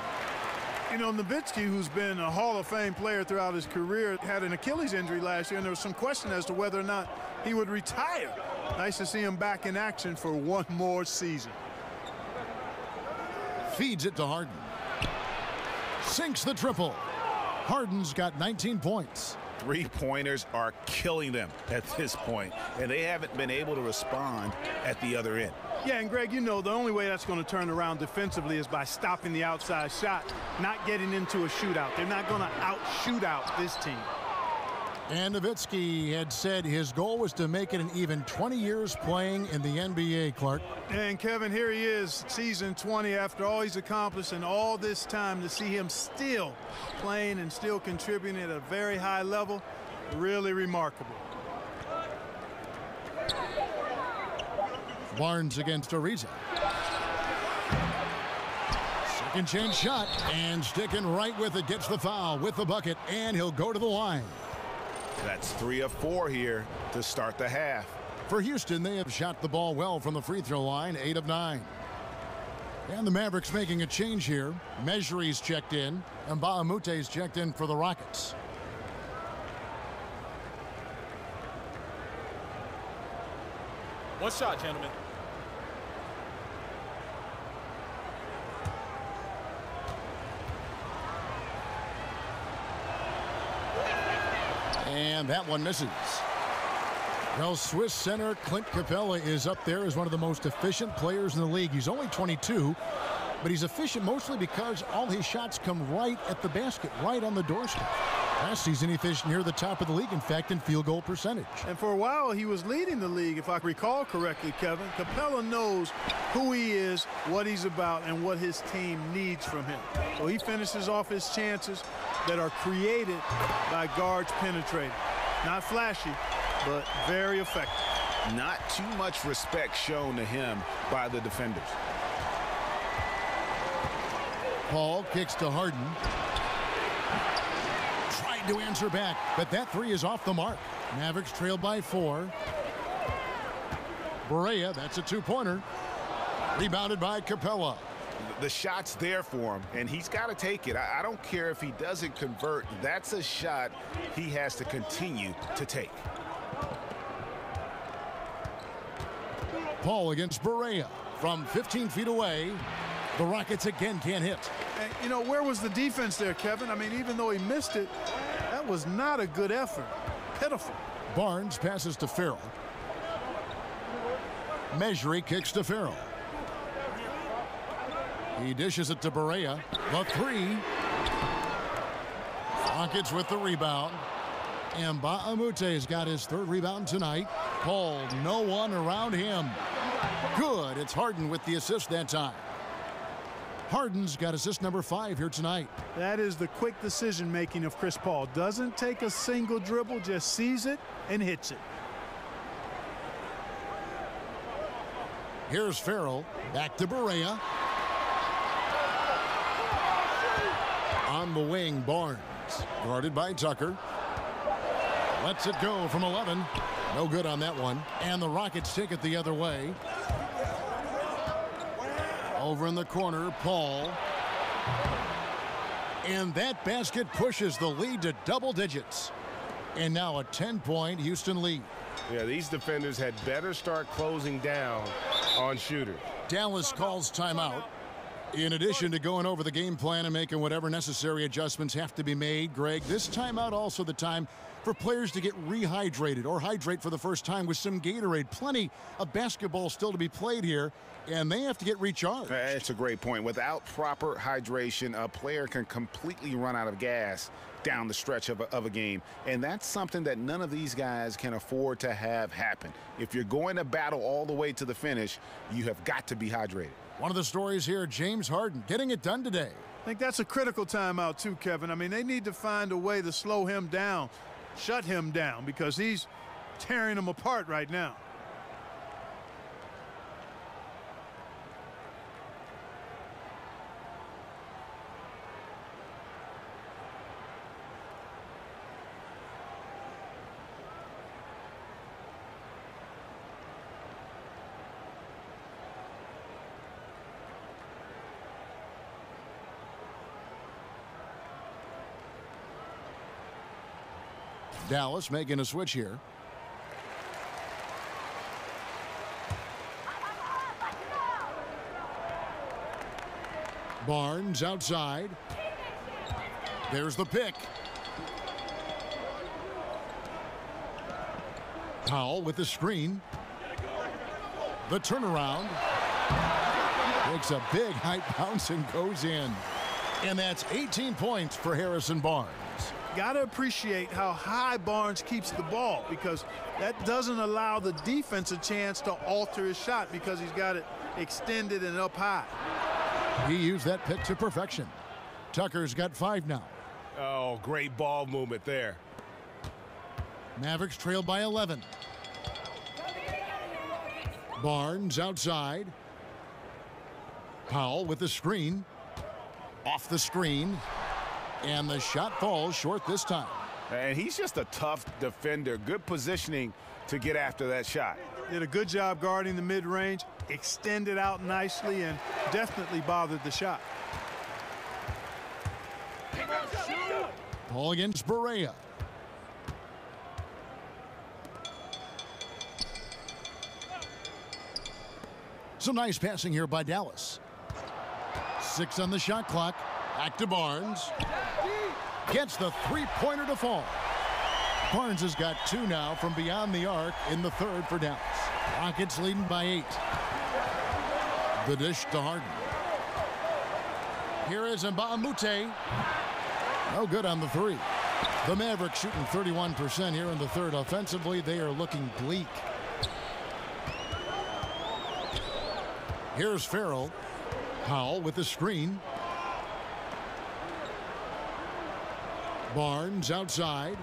You know, Nowitzki, who's been a Hall of Fame player throughout his career, had an Achilles injury last year, and there was some question as to whether or not he would retire. Nice to see him back in action for one more season. Feeds it to Harden. Sinks the triple. Harden's got 19 points. Three-pointers are killing them at this point, and they haven't been able to respond at the other end. Yeah, and Greg, you know, the only way that's going to turn around defensively is by stopping the outside shot, not getting into a shootout. They're not going to out-shoot out this team. And Nowitzki had said his goal was to make it an even 20 years playing in the NBA, Clark. And Kevin, here he is, season 20, after all he's accomplished and all this time, to see him still playing and still contributing at a very high level, really remarkable. Barnes against Ariza. Second chance shot, and sticking right with it, gets the foul with the bucket, and he'll go to the line. That's 3 of 4 here to start the half. For Houston, they have shot the ball well from the free throw line, 8 of 9. And the Mavericks making a change here. Mejri's checked in, and Baamute's checked in for the Rockets. One shot, gentlemen. And that one misses. Well, Swiss center Clint Capella is up there as one of the most efficient players in the league. He's only 22, but he's efficient mostly because all his shots come right at the basket, right on the doorstep. Last season, he finished near the top of the league, in fact, in field goal percentage. And for a while, he was leading the league, if I recall correctly, Kevin. Capella knows who he is, what he's about, and what his team needs from him. So he finishes off his chances that are created by guards penetrating. Not flashy, but very effective. Not too much respect shown to him by the defenders. Paul kicks to Harden. Tried to answer back, but that three is off the mark. Mavericks trailed by 4. Barea, that's a two-pointer. Rebounded by Capella. The shot's there for him, and he's got to take it. I don't care if he doesn't convert. That's a shot he has to continue to take. Paul against Barea from 15 feet away. The Rockets again can't hit. And, you know, where was the defense there, Kevin? I mean, even though he missed it, that was not a good effort. Pitiful. Barnes passes to Ferrell. Mejri kicks to Ferrell. He dishes it to Barea. The three. Rockets with the rebound. And Baamute's got his 3rd rebound tonight. Paul, no one around him. Good. It's Harden with the assist that time. Harden's got assist number 5 here tonight. That is the quick decision-making of Chris Paul. Doesn't take a single dribble, just sees it and hits it. Here's Ferrell. Back to Barea. On the wing, Barnes. Guarded by Tucker. Lets it go from 11. No good on that one. And the Rockets take it the other way. Over in the corner, Paul. And that basket pushes the lead to double digits. And now a 10-point Houston lead. Yeah, these defenders had better start closing down on shooters. Dallas calls timeout. In addition to going over the game plan and making whatever necessary adjustments have to be made, Greg, this timeout also the time for players to get rehydrated or hydrate for the first time with some Gatorade. Plenty of basketball still to be played here, and they have to get recharged. That's a great point. Without proper hydration, a player can completely run out of gas down the stretch of a game, and that's something that none of these guys can afford to have happen. If you're going to battle all the way to the finish, you have got to be hydrated. One of the stories here, James Harden getting it done today. I think that's a critical timeout too, Kevin. I mean, they need to find a way to slow him down, shut him down, because he's tearing them apart right now. Dallas making a switch here. Barnes outside. There's the pick. Powell with the screen. The turnaround. Takes a big high bounce and goes in. And that's 18 points for Harrison Barnes. Got to appreciate how high Barnes keeps the ball, because that doesn't allow the defense a chance to alter his shot because he's got it extended and up high. He used that pick to perfection. Tucker's got 5 now. Oh, great ball movement there. Mavericks trail by 11. Barnes outside. Powell with the screen. Off the screen. And the shot falls short this time. And he's just a tough defender. Good positioning to get after that shot. Did a good job guarding the mid-range, extended out nicely, and definitely bothered the shot. Ball against Barea. Some nice passing here by Dallas. 6 on the shot clock. Back to Barnes. Gets the three-pointer to fall. Barnes has got 2 now from beyond the arc in the third for Dallas. Rockets leading by 8. The dish to Harden. Here is Mbamute. No good on the 3. The Mavericks shooting 31% here in the third. Offensively, they are looking bleak. Here's Farrell. Powell with the screen. Barnes outside.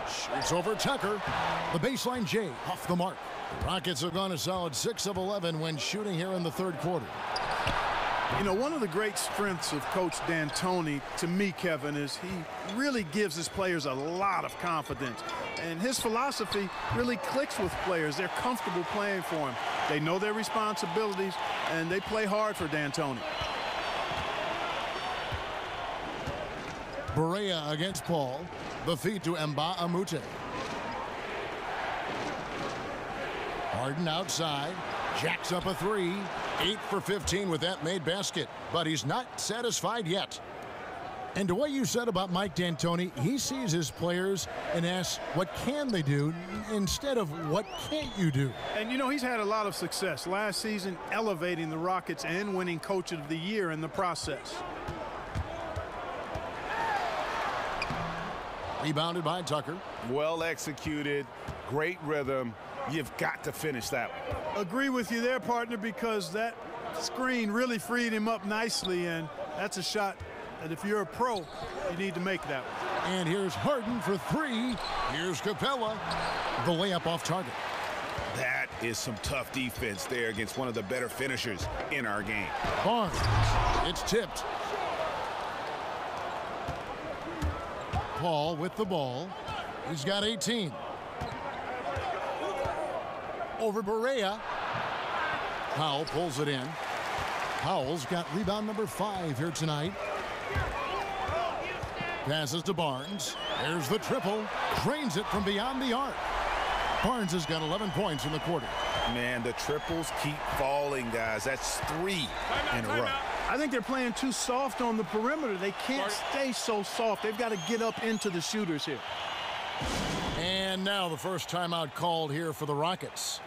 Shoots over Tucker. The baseline J off the mark. The Rockets have gone a solid 6 of 11 when shooting here in the third quarter. You know, one of the great strengths of Coach D'Antoni, to me, Kevin, is he really gives his players a lot of confidence. And his philosophy really clicks with players. They're comfortable playing for him. They know their responsibilities, and they play hard for D'Antoni. Barea against Paul. The feed to Mbamute. Harden outside. Jacks up a 3. 8 for 15 with that made basket. But he's not satisfied yet. And to what you said about Mike D'Antoni, he sees his players and asks, what can they do, instead of what can't you do? And, you know, he's had a lot of success last season elevating the Rockets and winning Coach of the Year in the process. Rebounded by Tucker. Well executed, great rhythm. You've got to finish that one. Agree with you there, partner, because that screen really freed him up nicely, and that's a shot that if you're a pro, you need to make that one. And here's Harden for 3. Here's Capella. The layup off target. That is some tough defense there against one of the better finishers in our game. Barnes. It's tipped. Paul with the ball. He's got 18. Over Barea. Powell pulls it in. Powell's got rebound number 5 here tonight. Passes to Barnes. There's the triple. Drains it from beyond the arc. Barnes has got 11 points in the quarter. Man, the triples keep falling, guys. That's 3 in a row. I think they're playing too soft on the perimeter. They can't stay so soft. They've got to get up into the shooters here. And now the first timeout called here for the Rockets.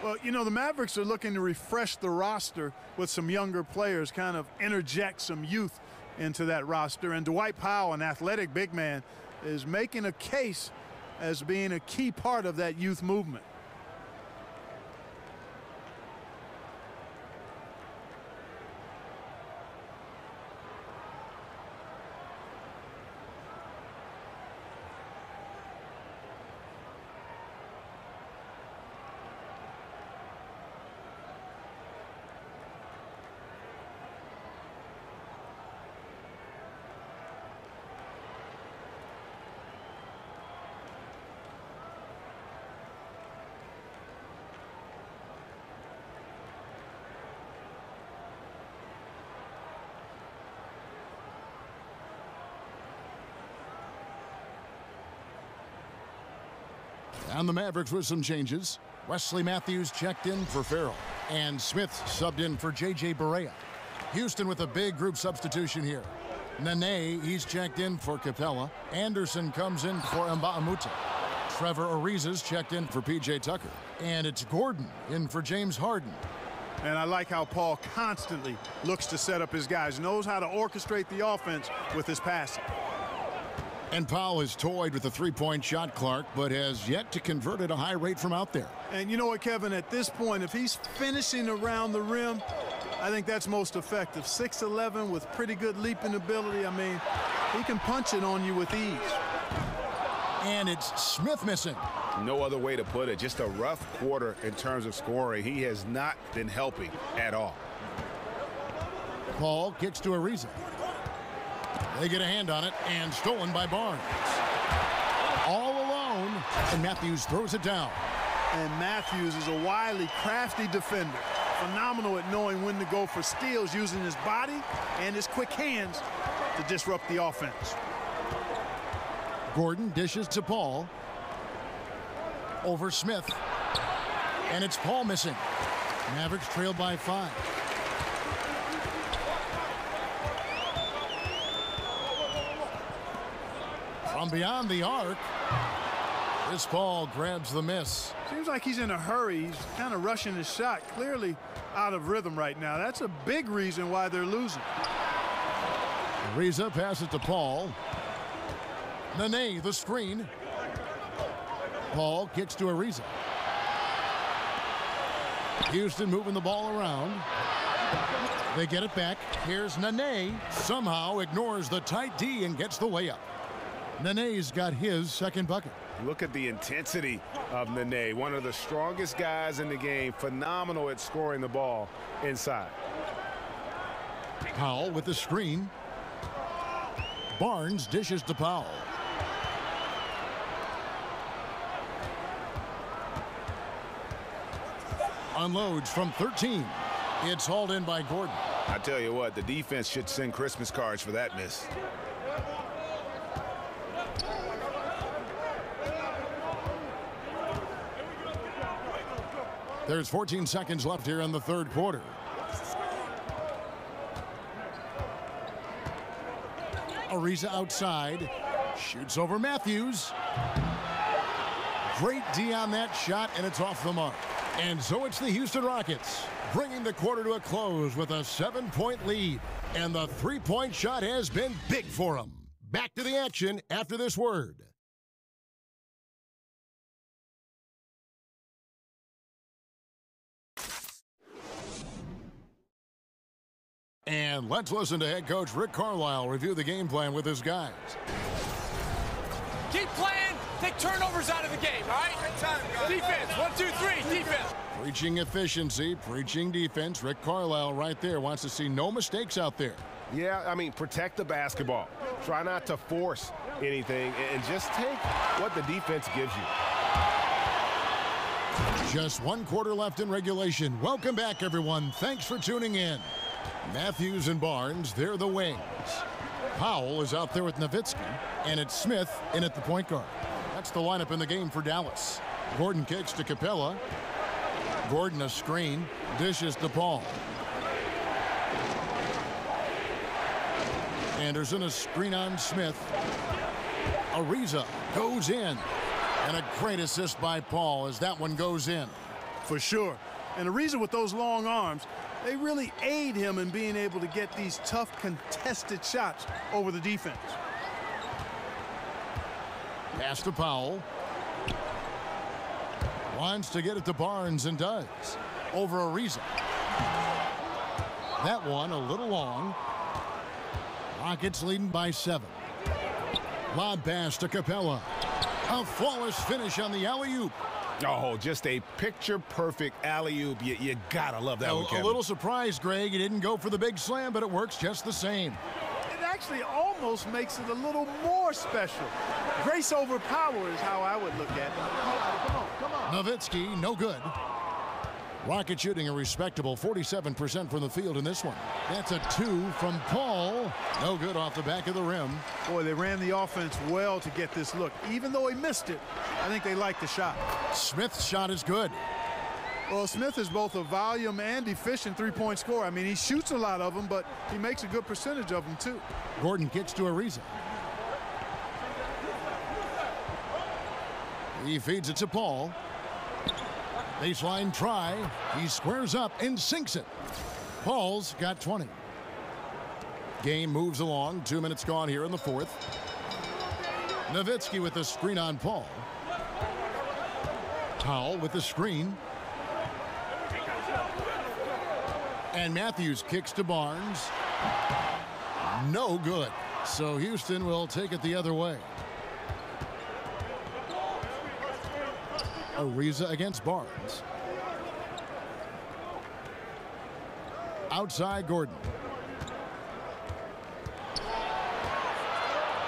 Well, you know, the Mavericks are looking to refresh the roster with some younger players, kind of interject some youth into that roster. And Dwight Powell, an athletic big man, is making a case as being a key part of that youth movement. And the Mavericks with some changes. Wesley Matthews checked in for Farrell. And Smith subbed in for J.J. Barea. Houston with a big group substitution here. Nene, he's checked in for Capella. Anderson comes in for Mba'amuta. Trevor Ariza's checked in for P.J. Tucker. And it's Gordon in for James Harden. And I like how Paul constantly looks to set up his guys, knows how to orchestrate the offense with his passing. And Powell has toyed with a three-point shot, Clark, but has yet to convert at a high rate from out there. And you know what, Kevin, at this point, if he's finishing around the rim, I think that's most effective. 6'11" with pretty good leaping ability. I mean, he can punch it on you with ease. And it's Smith missing. No other way to put it. Just a rough quarter in terms of scoring. He has not been helping at all. Paul kicks to Ariza. They get a hand on it, and stolen by Barnes. All alone, and Matthews throws it down. And Matthews is a wily, crafty defender. Phenomenal at knowing when to go for steals, using his body and his quick hands to disrupt the offense. Gordon dishes to Paul. Over Smith. And it's Paul missing. Mavericks trailed by 5. From beyond the arc, this ball grabs the miss. Seems like he's in a hurry. He's kind of rushing his shot. Clearly out of rhythm right now. That's a big reason why they're losing. Ariza passes to Paul. Nene, the screen. Paul kicks to Ariza. Houston moving the ball around. They get it back. Here's Nene. Somehow ignores the tight D and gets the layup. Nene's got his second bucket. Look at the intensity of Nene, one of the strongest guys in the game, phenomenal at scoring the ball inside. Powell with the screen. Barnes dishes to Powell. Unloads from 13. It's hauled in by Gordon. I tell you what, the defense should send Christmas cards for that miss. There's 14 seconds left here in the third quarter. Ariza outside. Shoots over Matthews. Great D on that shot, and it's off the mark. And so it's the Houston Rockets bringing the quarter to a close with a 7-point lead. And the three-point shot has been big for them. Back to the action after this word. And let's listen to head coach Rick Carlisle review the game plan with his guys. Keep playing. Take turnovers out of the game, all right? Defense, 1, 2, 3, defense. Preaching efficiency, preaching defense. Rick Carlisle right there wants to see no mistakes out there. Yeah, I mean, protect the basketball. Try not to force anything and just take what the defense gives you. Just one quarter left in regulation. Welcome back, everyone. Thanks for tuning in. Matthews and Barnes, they're the wings. Powell is out there with Nowitzki, and it's Smith in at the point guard. That's the lineup in the game for Dallas. Gordon kicks to Capella. Gordon a screen, dishes to Paul. Anderson a screen on Smith. Ariza goes in. And a great assist by Paul as that one goes in. For sure. And Ariza with those long arms, they really aid him in being able to get these tough contested shots over the defense. Pass to Powell. Wants to get it to Barnes and does. Over Ariza. That one a little long. Rockets leading by 7. Lob pass to Capella. A flawless finish on the alley-oop. Oh, just a picture-perfect alley-oop. You gotta love that one, Kevin. A little surprised, Greg. He didn't go for the big slam, but it works just the same. It actually almost makes it a little more special. Grace over power is how I would look at it. Come on. Nowitzki, no good. Rocket shooting a respectable 47% from the field in this one. That's a 2 from Paul. No good off the back of the rim. Boy, they ran the offense well to get this look. Even though he missed it, I think they liked the shot. Smith's shot is good. Well, Smith is both a volume and efficient three-point scorer. I mean, he shoots a lot of them, but he makes a good percentage of them, too. Gordon kicks to Ariza. He feeds it to Paul. Baseline try. He squares up and sinks it. Paul's got 20. Game moves along. 2 minutes gone here in the fourth. Nowitzki with the screen on Paul. Powell with the screen. And Matthews kicks to Barnes. No good. So Houston will take it the other way. Ariza against Barnes. Outside Gordon.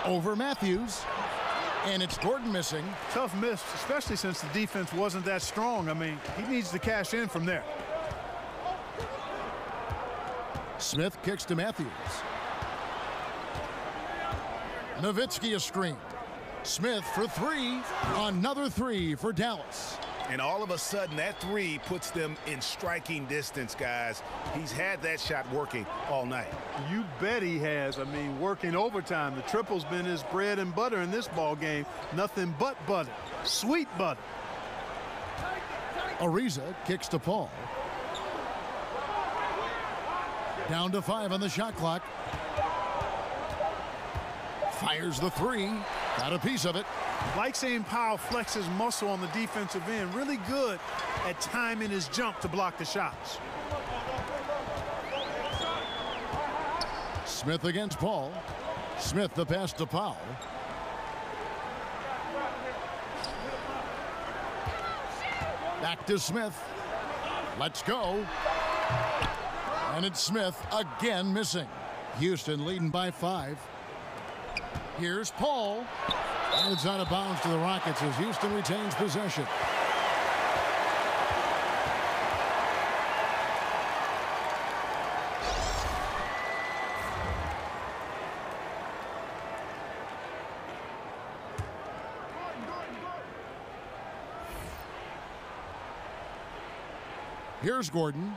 Over Matthews. And it's Gordon missing. Tough miss, especially since the defense wasn't that strong. I mean, he needs to cash in from there. Smith kicks to Matthews. Nowitzki a screen. Smith for 3. Another 3 for Dallas. And all of a sudden, that 3 puts them in striking distance, guys. He's had that shot working all night. You bet he has. I mean, working overtime. The triple's been his bread and butter in this ball game. Nothing but butter. Sweet butter. Ariza kicks to Paul. Down to 5 on the shot clock. Fires the 3. Got a piece of it. Like seeing Powell flex his muscle on the defensive end. Really good at timing his jump to block the shots. Smith against Paul. Smith the pass to Powell. Back to Smith. Let's go. And it's Smith again missing. Houston leading by 5. Here's Paul. And it's out of bounds to the Rockets as Houston retains possession. Here's Gordon.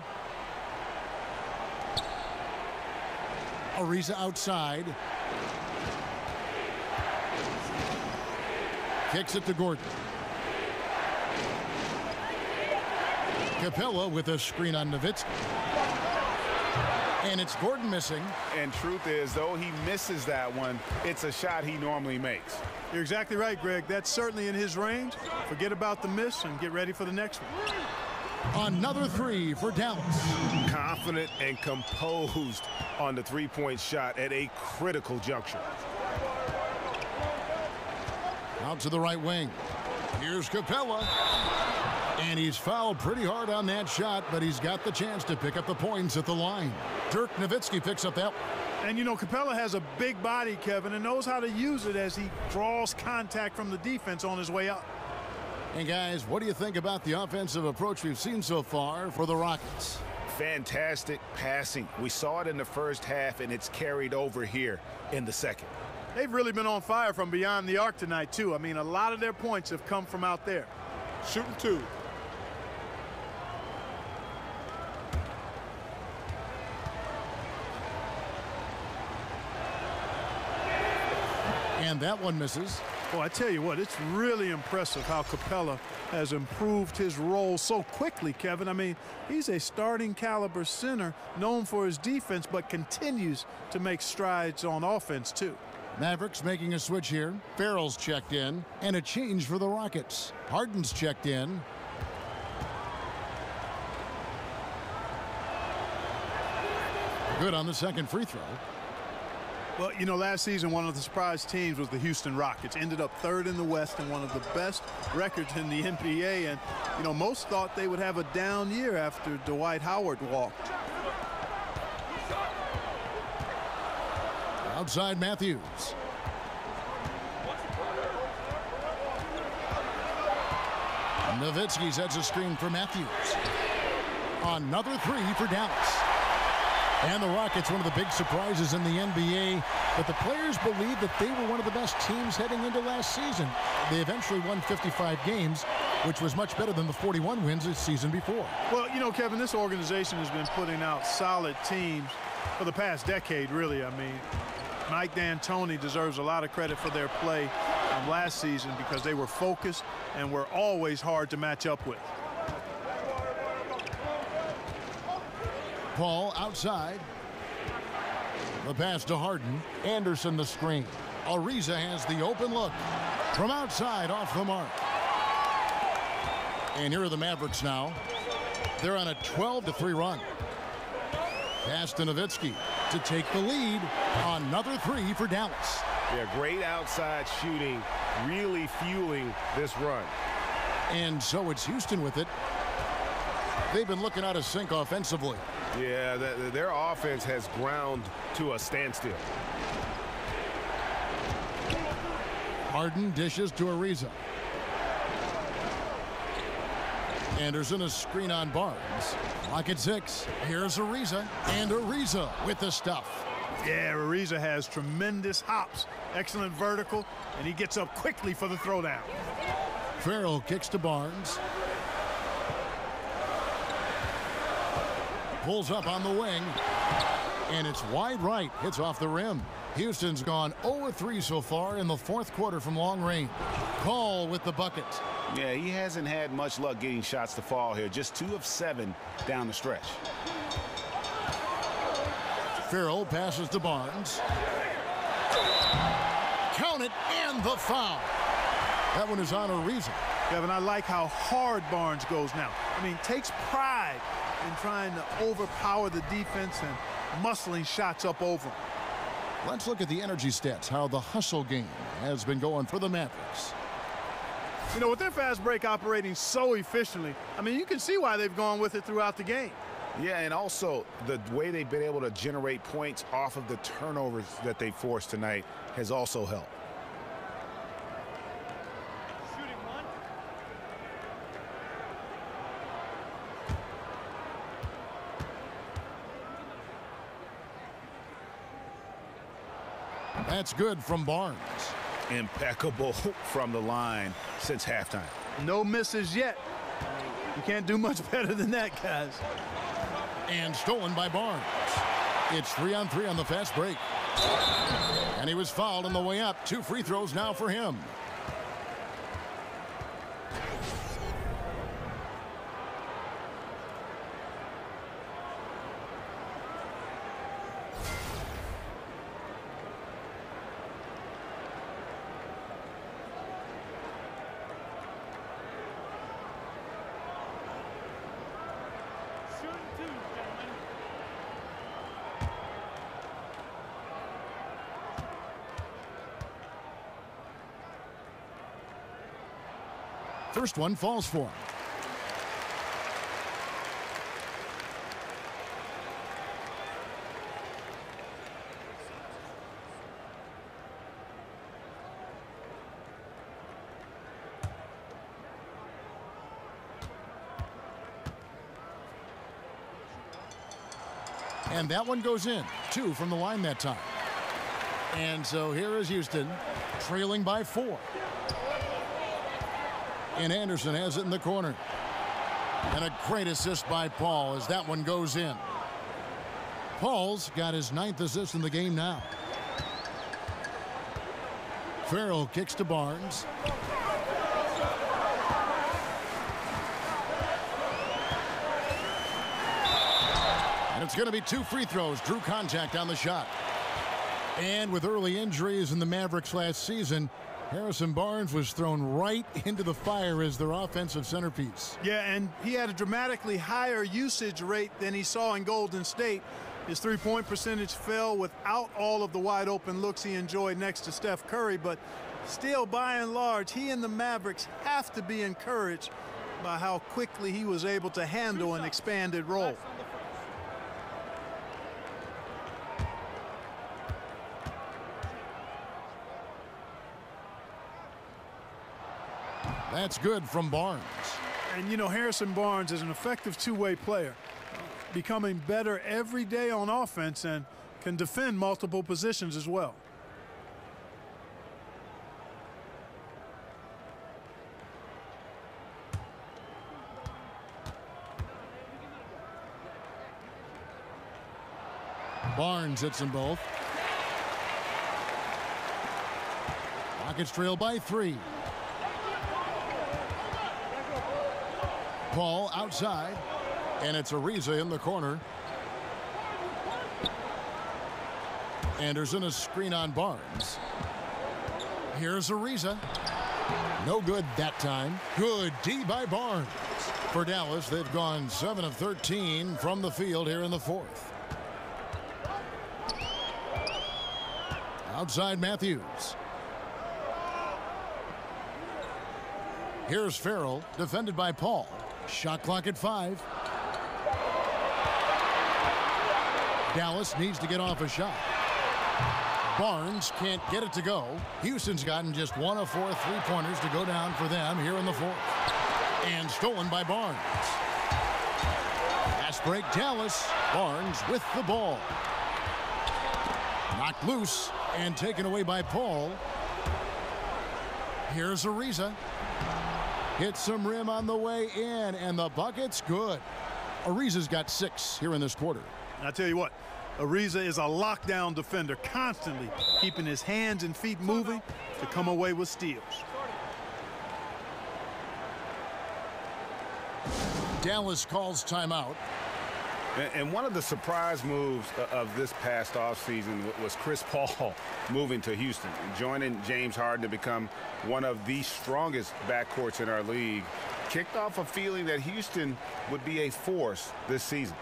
Ariza outside. Kicks it to Gordon. Capella with a screen on Nowitzki. And it's Gordon missing. And truth is, though he misses that one, it's a shot he normally makes. You're exactly right, Greg. That's certainly in his range. Forget about the miss and get ready for the next one. Another 3 for Dallas. Confident and composed on the three-point shot at a critical juncture. Out to the right wing. Here's Capella. And he's fouled pretty hard on that shot, but he's got the chance to pick up the points at the line. Dirk Nowitzki picks up that. And, you know, Capella has a big body, Kevin, and knows how to use it as he draws contact from the defense on his way up. And, guys, what do you think about the offensive approach we've seen so far for the Rockets? Fantastic passing. We saw it in the first half, and it's carried over here in the second. They've really been on fire from beyond the arc tonight, too. I mean, a lot of their points have come from out there. Shooting 2. And that one misses. Well, I tell you what, it's really impressive how Capella has improved his role so quickly, Kevin. I mean, he's a starting caliber center known for his defense, but continues to make strides on offense, too. Mavericks making a switch here. Farrell's checked in, and a change for the Rockets. Harden's checked in. Good on the second free throw. Well, you know, last season, one of the surprise teams was the Houston Rockets. Ended up 3rd in the West and one of the best records in the NBA. And, you know, most thought they would have a down year after Dwight Howard walked. Outside Matthews. Nowitzki sets a screen for Matthews. Another three for Dallas. And the Rockets, one of the big surprises in the NBA, but the players believe that they were one of the best teams heading into last season. They eventually won 55 games, which was much better than the 41 wins the season before. Well, you know, Kevin, this organization has been putting out solid teams for the past decade, really. I mean, Mike D'Antoni deserves a lot of credit for their play last season because they were focused and were always hard to match up with. Paul outside. The pass to Harden. Anderson the screen. Ariza has the open look. From outside, off the mark. And here are the Mavericks now. They're on a 12-3 run. Pass to Nowitzki to take the lead. Another three for Dallas. Yeah, great outside shooting, really fueling this run. And so it's Houston with it. They've been looking out of sync offensively. Yeah, their offense has ground to a standstill. Harden dishes to Ariza. Anderson, a screen on Barnes. Lock at 6. Here's Ariza. And Ariza with the stuff. Yeah, Ariza has tremendous hops. Excellent vertical, and he gets up quickly for the throwdown. Farrell kicks to Barnes. Pulls up on the wing. And it's wide right. Hits off the rim. Houston's gone 0-3 so far in the fourth quarter from long range. Call with the bucket. Yeah, he hasn't had much luck getting shots to fall here. Just 2 of 7 down the stretch. Farrell passes to Barnes. Count it, and the foul. That one is on Ariza. Kevin, I like how hard Barnes goes now. I mean, takes pride in trying to overpower the defense and muscling shots up over him. Let's look at the energy stats, how the hustle game has been going for the Mavericks. You know, with their fast break operating so efficiently, I mean, you can see why they've gone with it throughout the game. Yeah, and also the way they've been able to generate points off of the turnovers that they forced tonight has also helped. That's good from Barnes. Impeccable from the line since halftime. No misses yet. You can't do much better than that, guys. And stolen by Barnes. It's 3-on-3 on the fast break. And he was fouled on the way up. 2 free throws now for him. First one falls for him. And that one goes in. 2 from the line that time. And so here is Houston trailing by 4. And Anderson has it in the corner. And a great assist by Paul as that one goes in. Paul's got his 9th assist in the game now. Farrell kicks to Barnes. And it's going to be 2 free throws. Drew contact on the shot. And with early injuries in the Mavericks last season, Harrison Barnes was thrown right into the fire as their offensive centerpiece. Yeah, and he had a dramatically higher usage rate than he saw in Golden State. His three-point percentage fell without all of the wide-open looks he enjoyed next to Steph Curry, but still, by and large, he and the Mavericks have to be encouraged by how quickly he was able to handle an expanded role. That's good from Barnes. And, you know, Harrison Barnes is an effective two-way player, becoming better every day on offense and can defend multiple positions as well. Barnes hits them both. Rockets trail by 3. Paul outside, and it's Ariza in the corner. Anderson a screen on Barnes. Here's Ariza. No good that time. Good D by Barnes. For Dallas, they've gone 7 of 13 from the field here in the fourth. Outside Matthews. Here's Farrell, defended by Paul. Shot clock at 5. Dallas needs to get off a shot. Barnes can't get it to go. Houston's gotten just 1 of 4 3-pointers to go down for them here in the fourth. And stolen by Barnes. Fast break Dallas. Barnes with the ball. Knocked loose and taken away by Paul. Here's Ariza. Hits some rim on the way in, and the bucket's good. Ariza's got 6 here in this quarter. I tell you what, Ariza is a lockdown defender, constantly keeping his hands and feet moving to come away with steals. Dallas calls timeout. And one of the surprise moves of this past offseason was Chris Paul moving to Houston, joining James Harden to become one of the strongest backcourts in our league. Kicked off a feeling that Houston would be a force this season.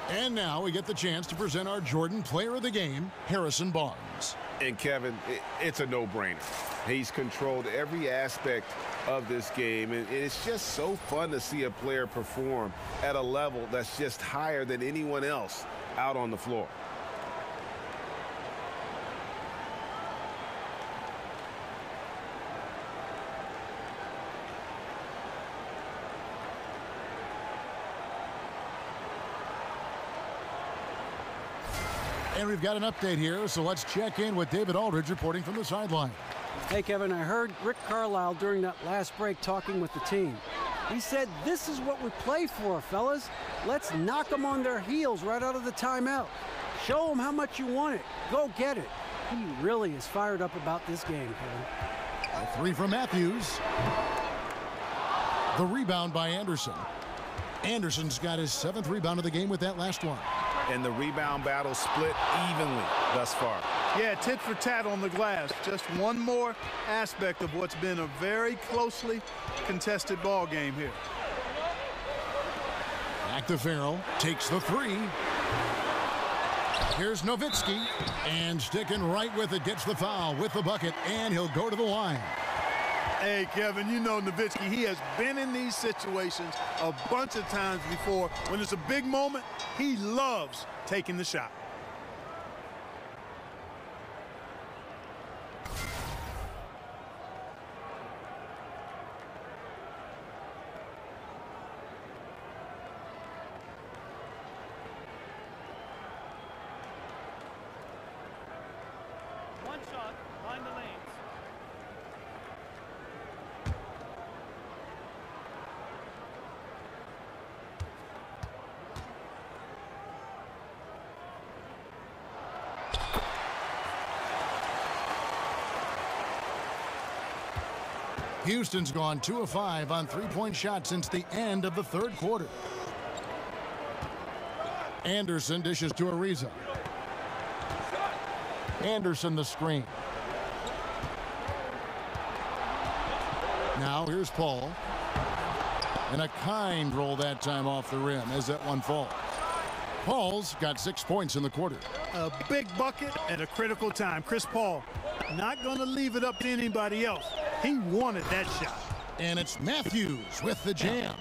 And now we get the chance to present our Jordan Player of the Game, Harrison Barnes. And Kevin, it's a no-brainer. He's controlled every aspect of this game, and it's just so fun to see a player perform at a level that's just higher than anyone else out on the floor. And we've got an update here, so let's check in with David Aldridge reporting from the sideline. Hey, Kevin, I heard Rick Carlisle during that last break talking with the team. He said, this is what we play for, fellas. Let's knock them on their heels right out of the timeout. Show them how much you want it. Go get it. He really is fired up about this game, Kevin. A 3 from Matthews. The rebound by Anderson. Anderson's got his 7th rebound of the game with that last one. And the rebound battle split evenly thus far. Yeah, tit for tat on the glass. Just one more aspect of what's been a very closely contested ball game here. Back to Farrell. Takes the 3. Here's Nowitzki. And sticking right with it. Gets the foul with the bucket. And he'll go to the line. Hey, Kevin, you know Nowitzki, he has been in these situations a bunch of times before. When it's a big moment, he loves taking the shot. One shot, find the lanes. Houston's gone 2 of 5 on three-point shots since the end of the third quarter. Anderson dishes to Ariza. Anderson the screen. Now here's Paul. And a kind roll that time off the rim as that one falls. Paul's got 6 points in the quarter. A big bucket at a critical time. Chris Paul not going to leave it up to anybody else. He wanted that shot. And it's Matthews with the jam.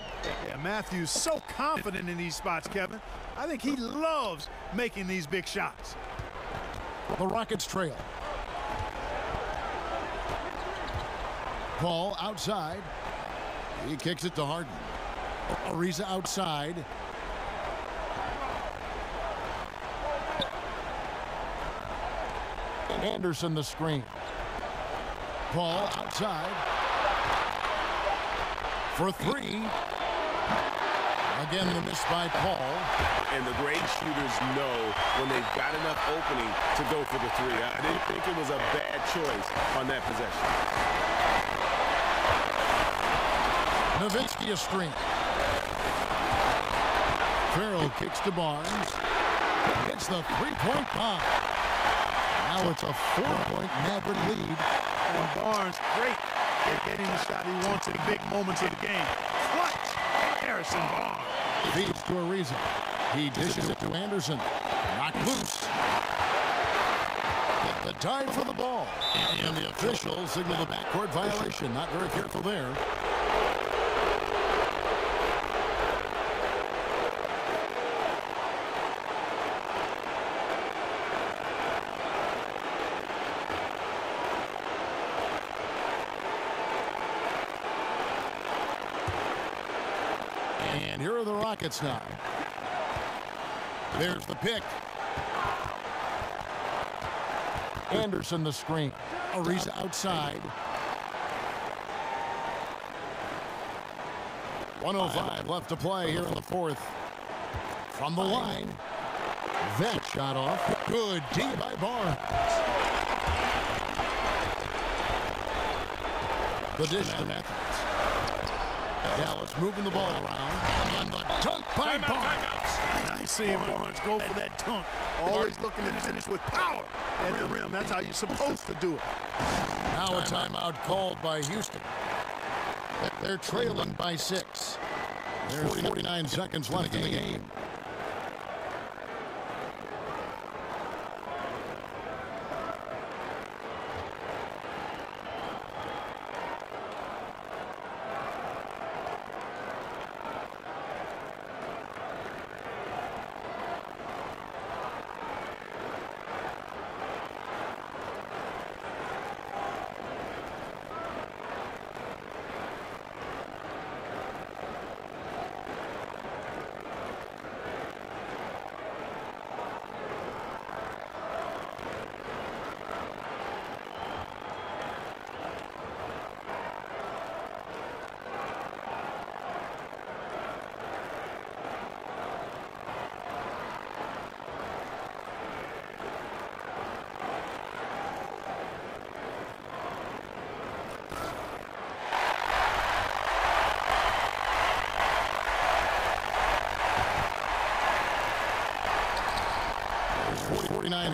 Yeah, Matthews so confident in these spots, Kevin. I think he loves making these big shots. The Rockets trail. Paul outside. He kicks it to Harden. Ariza outside. Anderson the screen. Paul outside. For three. Again, the miss by Paul. And the great shooters know when they've got enough opening to go for the three. I didn't think it was a bad choice on that possession. Nowitzki a screen. Farrell kicks to Barnes. Gets the three-point bomb. Now it's a 4-point Maverick lead. And Barnes, great at getting the shot he wants in big moments of the game. Clutch! Harrison Barnes. Feeds to Ariza. He dishes it to Anderson. Knocked loose. The time for the ball. And the officials signal the backcourt violation. Not very careful there. And here are the Rockets now. There's the pick. Anderson the screen. Ariza outside. 1:05 left to play here in the fourth. From the line. That shot off. Good D by Barnes. The dish to Matthews. Dallas moving the ball around. And the dunk by Barnes. I see him, Barnes, go for that dunk. Always looking to finish with power at the rim. That's how you're supposed to do it. Now a timeout called by Houston. They're trailing by 6. There's 49 seconds left in the game.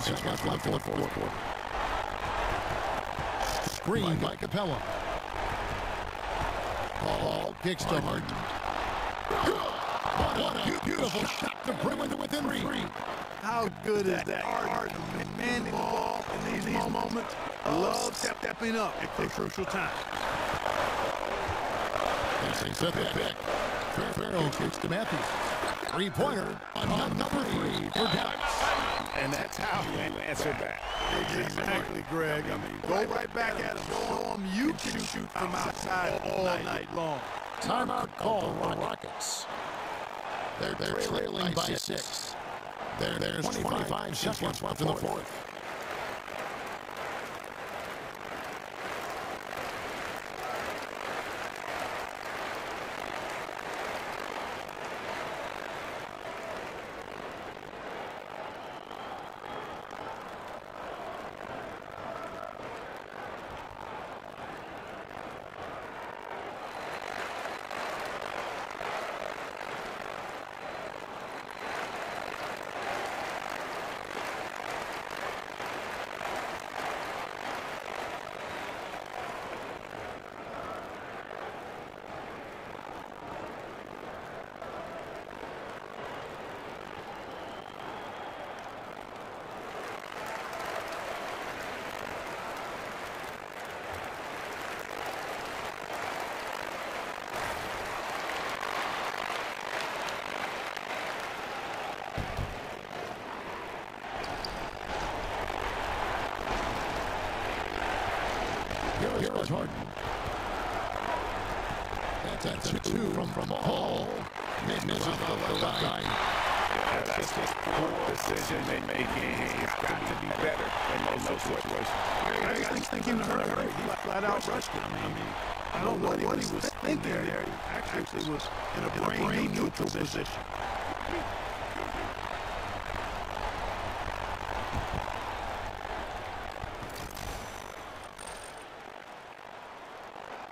Seconds left in the fourth quarter. Screen by Capella. Ball kicks to Harden. What a beautiful shot to bring it within 3. How good is that? Harden manning the ball in these moments. Love stepping up at the crucial time. They set the pick. Farrell kicks to Matthews. Three-pointer. Another 3 for Dallas. And that's how you answer back. Exactly, Greg. Go right back at him. Show him you can shoot from outside all night long. Timeout call for Rockets. They're trailing by 6. There's 25 seconds left in the fourth. Harden. That's a two from Hall. Misses the left guy. That's just poor decision making. He's got to be better in those situations. I was thinking earlier, he flat out rushed it. I don't know what he was thinking there. He actually was in a brain neutral position.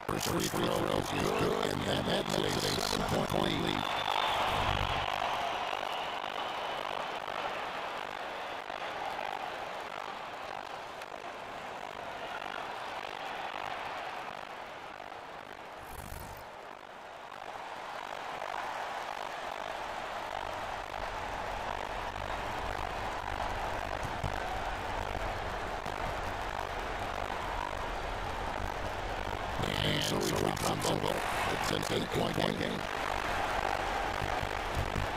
First free throw is good, and that's a 7-point lead. And so he comes over. It's an 8-point game.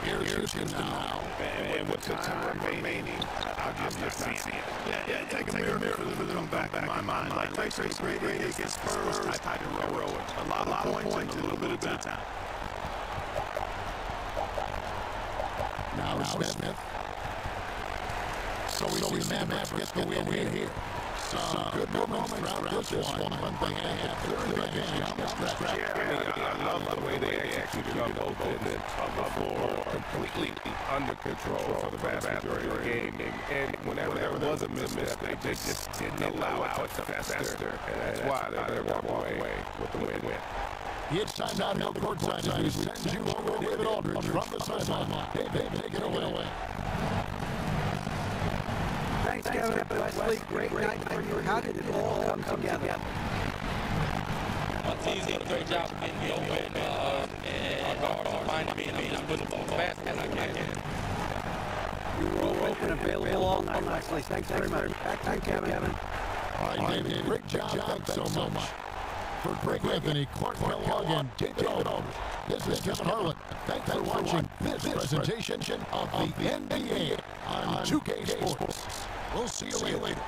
Here's him now. And with the time remaining, I'm just not seeing it. Yeah, take a mirror for the come back in my mind. Like Lakers great against Spurs type of heroics. A lot of points in a little bit of time. Now Smith. So we see the Mavericks get the win here. Some good moments throughout this one, but they have clearly advantage on the stretch. I love the way they executed on both ends of the floor, completely under control for the vast majority of the game. And whenever there was a misstep, they just didn't allow it to fester. And that's why they're walking away with the win. It's time now, no courtside as we send you over David Aldridge from the sideline. David, take it away. Thanks, Kevin. Wesley, great night for you. How did it all come together? My team's done a great job of getting me open, and our guards are finding me, and I'm just putting the ball fast as I can. You were open and available all night, Wesley. Thanks very much. Back to you, Kevin. All right, David, great job. Thanks so much. For Greg Anthony, Clark Kellogg, and David Aldridge, this is Kevin Harlan. Thanks for watching this presentation of the NBA on 2K Sports. We'll see you later.